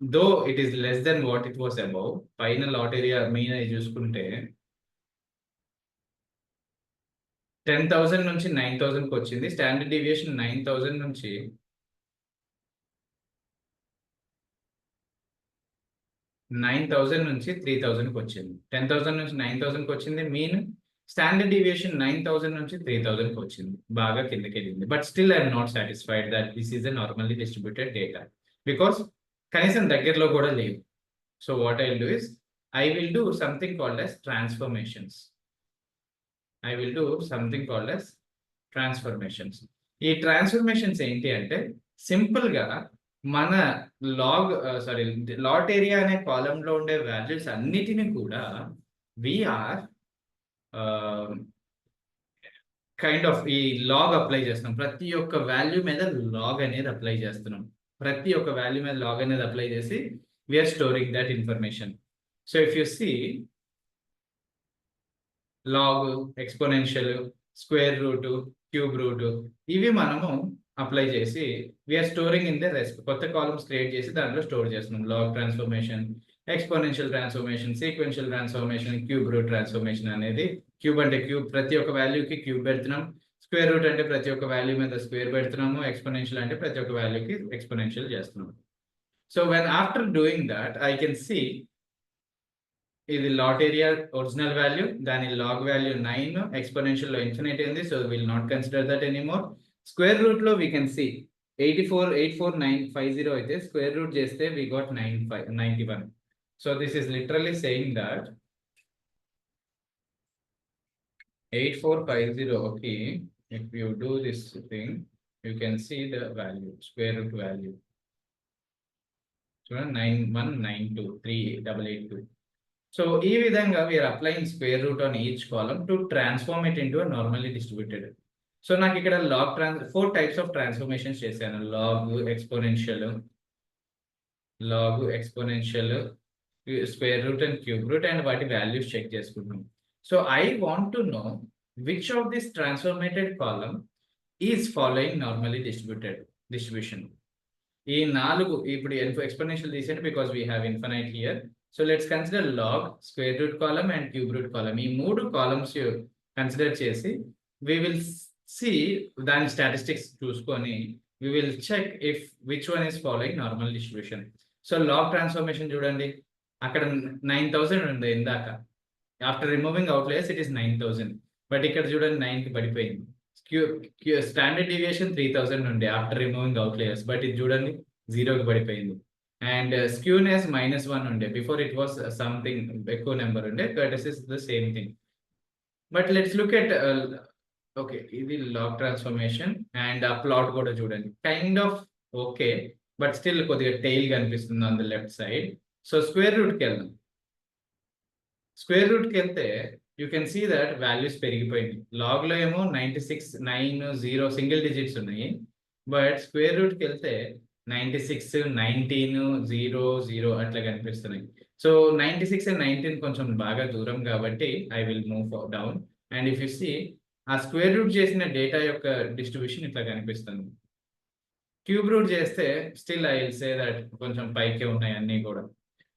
Though it is less than what it was above. పైన లాట్ ఏరియా మెయిన్ అది చూసుకుంటే 10,000 నుంచి 9,000కి వచ్చింది. స్టాండర్డ్ డీవియేషన్ 9,000 నుంచి 3,000కి వచ్చింది. 10,000 నుంచి 9,000కి వచ్చింది మీన్. స్టాండర్డ్ డీవియేషన్ 9,000 నుంచి 3,000కి వచ్చింది, బాగా కిందకి వెళ్ళింది. But still I'm not satisfied that this is a normally distributed data because కనీసం దగ్గరలో కూడా లేవు. So what I will do is I will do something called as transformations. ఈ ట్రాన్స్ఫర్మేషన్స్ ఏంటి అంటే సింపుల్ గా మన లాట్ ఏరియా అనే కాలంలో ఉండే వాల్యూస్ అన్నిటిని కూడా వీఆర్ కైండ్ ఆఫ్ ఈ లాగ్ అప్లై చేస్తున్నాం. ప్రతి ఒక్క వాల్యూ మీద లాగ్ అనేది అప్లై చేస్తున్నాం. ప్రతి ఒక్క వాల్యూ మీద లాగ్ అనేది అప్లై చేసి we're storing that information. So if you see log, exponential, square root, cube root, ఇవి మనము అప్లై చేసి we're storing in the rest. కొత్త కాలమ్స్ క్రియేట్ చేసి దాంట్లో స్టోర్ చేస్తున్నాం. Log transformation, exponential transformation, sequential transformation, cube root transformation అనేది, cube అంటే cube, ప్రతి ఒక్క వాల్యూకి క్యూబ్ పెడుతున్నాం. స్క్వేర్ రూట్ అంటే ప్రతి ఒక్క వాల్యూ మీద స్క్వేర్ పెడుతున్నాము. ఎక్స్పోనెన్షియల్ అంటే ప్రతి ఒక్క వాల్యూకి ఎక్స్పోనెన్షియల్ చేస్తున్నాము. So when after doing that I can see ఇది లాట్ ఏరియా ఒరిజినల్ వాల్యూ, దాని లాగ్ వాల్యూ 9, ఎక్స్పోనెన్షియల్ లో ఇన్ఫినిటీ ఉంది, so will not consider that anymore. Square root లో వీ కెన్ సి 84,84950 అయితే స్క్వేర్ రూట్ చేస్తే we got 91. So this is literally saying that 8450, okay, if you do this thing, you can see the value, square root value. So 91923882. So ఈ విధంగా we are applying square root on each column to transform it into a normally distributed. So నాకు ఇక్కడ log 4 types of transformations చేశాను. log exponential, square root and cube root, and వాటి values check చేసుకుంటాం. So I want to know which of this transformated column is following normally distribution. ఈ 4 ఇప్పుడు exponential తీసేయండి because we have infinite here. So let's consider log, square root column and cube root column. ఈ 3 columns consider చేసి we will see దాని statistics చూసుకొని we will check if which one is following normal distribution. So log transformation చూడండి, అక్కడ 9000 ఉంది ఇందాక. After removing outliers it is 9000, but ఇక్కడ చూడండి 9 కి పడిపోయింది. స్టాండర్డ్ డీవియేషన్ 3000 ఉండే ఆఫ్టర్ రిమూవింగ్ అవుట్లయర్స్, బట్ ఇది చూడండి 0కి పడిపోయింది. అండ్ స్క్యూనెస్ -1 ఉండే, బిఫోర్ ఇట్ వాస్ సంథింగ్ ఎక్కువ నెంబర్ ఉండే, but this is the same thing. But let's look at okay, ఇది లాగ్ ట్రాన్స్ఫర్మేషన్ అండ్ ఆ ప్లాట్ కూడా చూడండి kind of okay, but still కొద్దిగా టెయిల్ కనిపిస్తుంది on the left side. So square రూట్కి వెళ్దాం. స్క్వేర్ రూట్కి వెళ్తే you can see that values పెరిగిపోయింది. లాగ్లో ఏమో 96, 9, 0 సింగిల్ డిజిట్స్ ఉన్నాయి, బట్ స్క్వేర్ రూట్కి వెళ్తే 96, 19, 0, 0 అట్లా కనిపిస్తున్నాయి. సో 96 and 19 కొంచెం బాగా దూరం కాబట్టి I will move down. And if you see ఆ స్క్వేర్ రూట్ చేసిన డేటా యొక్క డిస్ట్రిబ్యూషన్ ఇట్లా కనిపిస్తుంది. క్యూబ్ రూట్ చేస్తే still I will say that కొంచెం పైకే ఉన్నాయి అన్నీ కూడా.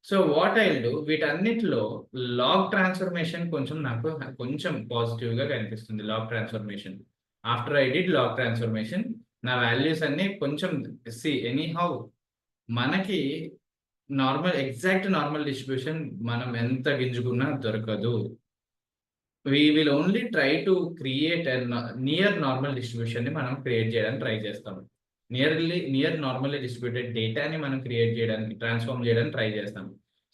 So what I will do, వీటన్నిటిలో లాగ్ ట్రాన్స్ఫర్మేషన్ కొంచెం నాకు కొంచెం పాజిటివ్గా కనిపిస్తుంది. Log transformation after I did log transformation నా వాల్యూస్ అన్ని కొంచెం ఎనీ హౌ మనకి ఎగ్జాక్ట్ నార్మల్ డిస్ట్రిబ్యూషన్ మనం ఎంత గింజుకున్నా దొరకదు. we will only try to create a near normal distribution ని మనం క్రియేట్ చేయడానికి ట్రై చేస్తాం. నియర్ నార్మల్లీ డిస్ట్రిబ్యూటెడ్ డేటాని మనం క్రియేట్ చేయడానికి, ట్రాన్స్ఫార్మ్ చేయడానికి ట్రై చేస్తాం.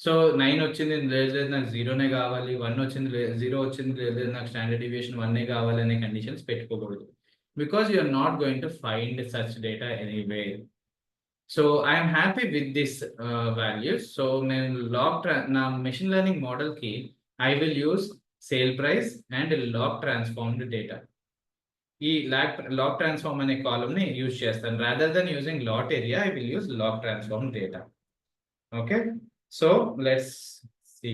సో 9 వచ్చింది లేదు నాకు 0నే కావాలి, 1 వచ్చింది 0 వచ్చింది లేదు నాకు స్టాండర్డ్ డీవియేషన్ 1 కావాలి అనే కండిషన్స్ పెట్టుకోకూడదు. Because you are not going to find such data anyway. So I'm happy with this values. So నేను నా మెషిన్ లెర్నింగ్ మోడల్కి I will use sale price and log transformed data. ఈ log transform అనే column ని use చేస్తాను. Rather than using lot area I will use log transform data. Okay, so let's see.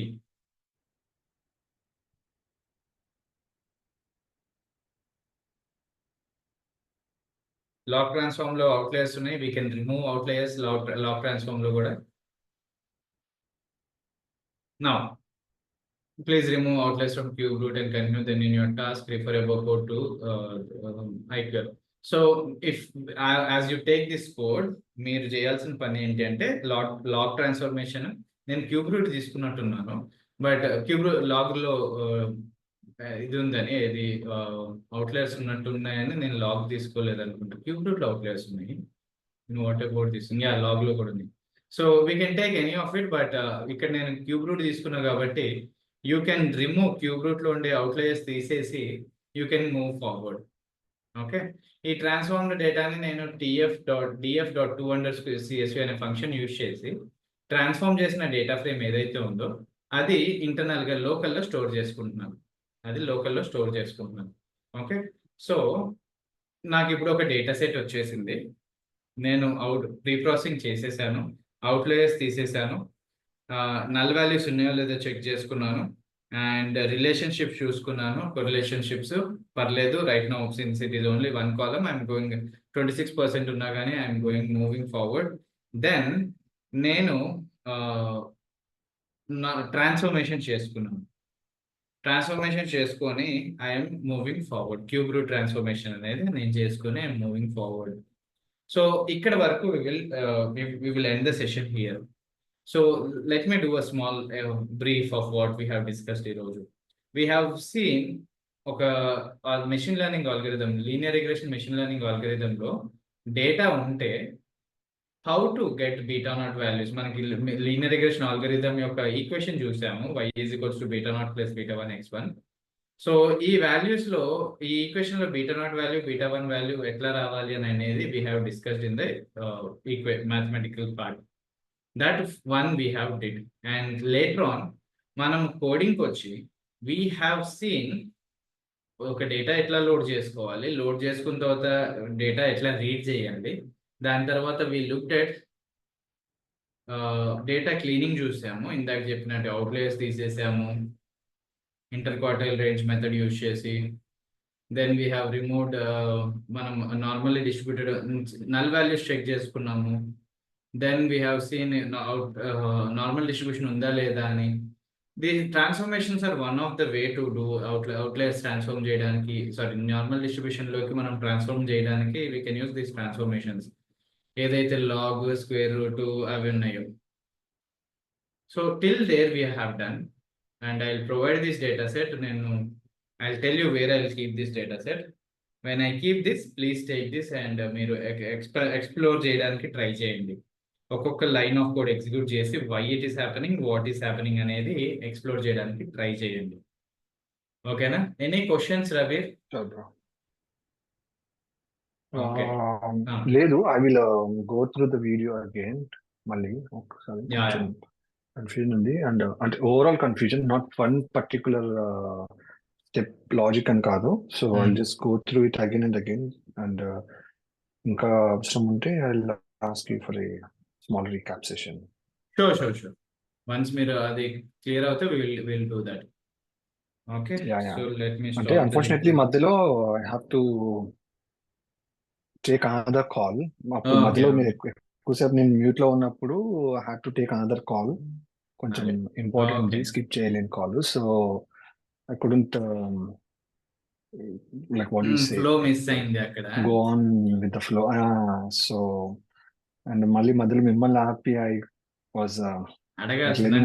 Log transform లో outliers ఉన్నాయి, we can remove outliers log transform లో కూడా. Now please remove outliers from cube root and continue then in your task. Refer above code to IQL. So if as you take this code, మీరు చేయాల్సిన పని ఏంటి అంటే log transformation నేను cube root తీసుకున్నట్టున్నాను, but cube లాగ్లో ఇది ఉందని, ఇది outliers ఉన్నట్టున్నాయని నేను లాగ్ తీసుకోలేదు అనుకుంటా. క్యూబ్ రూట్లో అవుట్లయర్స్ ఉన్నాయి, వాటర్ బోర్డ్ తీసుకుని లాగ్లో కూడా ఉంది. So we can take any of it, but ఇక్కడ నేను క్యూబ్ రూట్ తీసుకున్నా కాబట్టి యూ కెన్ రిమూవ్ క్యూబ్ రూట్లో ఉండే అవుట్లయర్స్ తీసేసి you can move forward. Okay, ఈ ట్రాన్స్ఫార్మ్డ్ డేటాని నేను df.2_csv అనే ఫంక్షన్ యూజ్ చేసి ట్రాన్స్ఫార్మ్ చేసిన డేటా ఫ్రేమ్ ఏదైతే ఉందో అది ఇంటర్నల్గా లోకల్లో స్టోర్ చేసుకుంటున్నాను. అది లోకల్లో స్టోర్ చేసుకుంటున్నాను. ఓకే, సో నాకు ఇప్పుడు ఒక డేటా సెట్ వచ్చేసింది. నేను ప్రీ ప్రాసెసింగ్ చేసేసాను, అవుట్లయర్స్ తీసేసాను, నల్ వాల్యూస్ ఉన్నాయో లేదో చెక్ చేసుకున్నాను, అండ్ రిలేషన్షిప్ చూసుకున్నాను. రిలేషన్షిప్స్ పర్లేదు. Right now since it is only one column, I'm going 26% ఉన్నా కానీ I'm going moving forward. Then నేను నా ట్రాన్స్ఫర్మేషన్ చేసుకున్నాను. ట్రాన్స్ఫర్మేషన్ చేసుకొని I'm moving forward. Cube root transformation అనేది నేను చేసుకొని ఐఎమ్ మూవింగ్ ఫార్వర్డ్. సో ఇక్కడ వరకు we will end the session here. So let me do a small brief of what we have discussed ఈ రోజు. We have seen ఒక machine learning algorithm, linear regression machine learning ఆల్గరిథంలో data ఉంటే how to get beta naught values. మనకి linear regression algorithm యొక్క equation చూసాము, y = beta naught plus beta 1 x1. So ఈ values లో, ఈ ఈక్వేషన్ లో beta naught value, beta 1 value ఎట్లా రావాలి అని అనేది we have discussed in the mathematical part. That one we have did, and later on మనం కోడింగ్ వచ్చి we have seen ఒక డేటా ఎట్లా లోడ్ చేసుకోవాలి, లోడ్ చేసుకున్న తర్వాత డేటా ఎట్లా రీడ్ చేయాలి. దాని తర్వాత we looked at data cleaning చూసాము. ఇందాక చెప్పినట్టు అవుట్లయర్స్ తీసేసాము, inter quartile range method use చేసి. దెన్ వీ హ్యావ్ రిమూవ్డ్, మనం normally distributed null values check చేసుకున్నాము. Then we have seen normal distribution ఉందా లేదా అని. The transformations are one of the way to do outliers transform చేయడానికి, sorry normal డిస్ట్రిబ్యూషన్లోకి మనం transform చేయడానికి we can use these transformations, ఏదైతే లాగ్, స్క్వేర్ రూట్ అవి ఉన్నాయో. So till there we have done, and I'll provide this data set. I'll tell you where I'll keep this data set. When I keep this, please take this and మీరు explore చేయడానికి try చేయండి. ఒక్కొక్క line of code execute చేసి why it is happening, what is happening అనేది explore చేయడానికి try చేయండి. ఓకేనా? Any questions Raveer? Sure, bro. Okay. లేదు, I will go through the video again. మళ్ళీ ఒకసారి Yeah, కొంచెం కన్ఫ్యూజన్ ఉంది, అండ్ అంటే overall confusion, not one particular step logic అని కాదు. So I just go through it again and again, and ఇంకా అవసరం ఉంటే I will ask you for a small recap session. Sure. Once మీరు అది క్లియర్ అవుతే we'll do that. Okay. Yeah. So let me అంటే stop unfortunately మధ్యలో I have to take another call. అప్పుడు మధ్యలో మీరు ఎక్కువసేపు నేను మ్యూట్ లో ఉన్నప్పుడు I have to take another call. కొంచెం ఇంపార్టెంట్ ఉంది, స్కిప్ చేయలేని call. So I couldn't like what you say, flow miss అయింది అక్కడ, go on with the flow. So and మళ్ళీ మధ్యలో మిమ్మల్ని ఆపి ఐ వాజ్ అడగాల్సింది.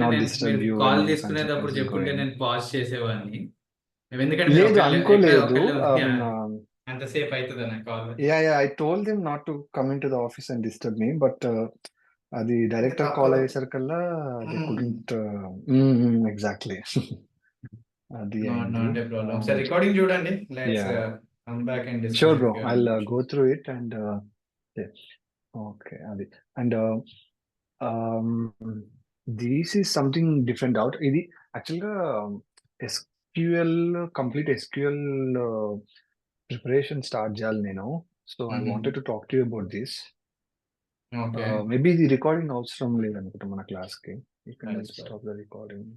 మీరు కాల్ తీసుకునేటప్పుడు చెప్పుంటే నేను పాజ్ చేసేవాడిని, ఎందుకంటే లేదు అనుకోలేదు. అంతసేపు అవుతుంది నా call. I told them not to come in to the office and disturb me, but అది డైరెక్టర్ కాల్ అయ్యేసరికల్లా దే కుడెంట్. ఎగ్జాక్ట్లీ. అది రికార్డింగ్ చూడండి. Sure bro, I'll go through it and okay. అది and this is something different out. ఇది actually SQL, complete SQL preparation start చేయాలి నేను. So I wanted to talk to you about this. Maybe ఇది recording అవసరం లేదనుకుంటా మన class కి. You can stop the recording.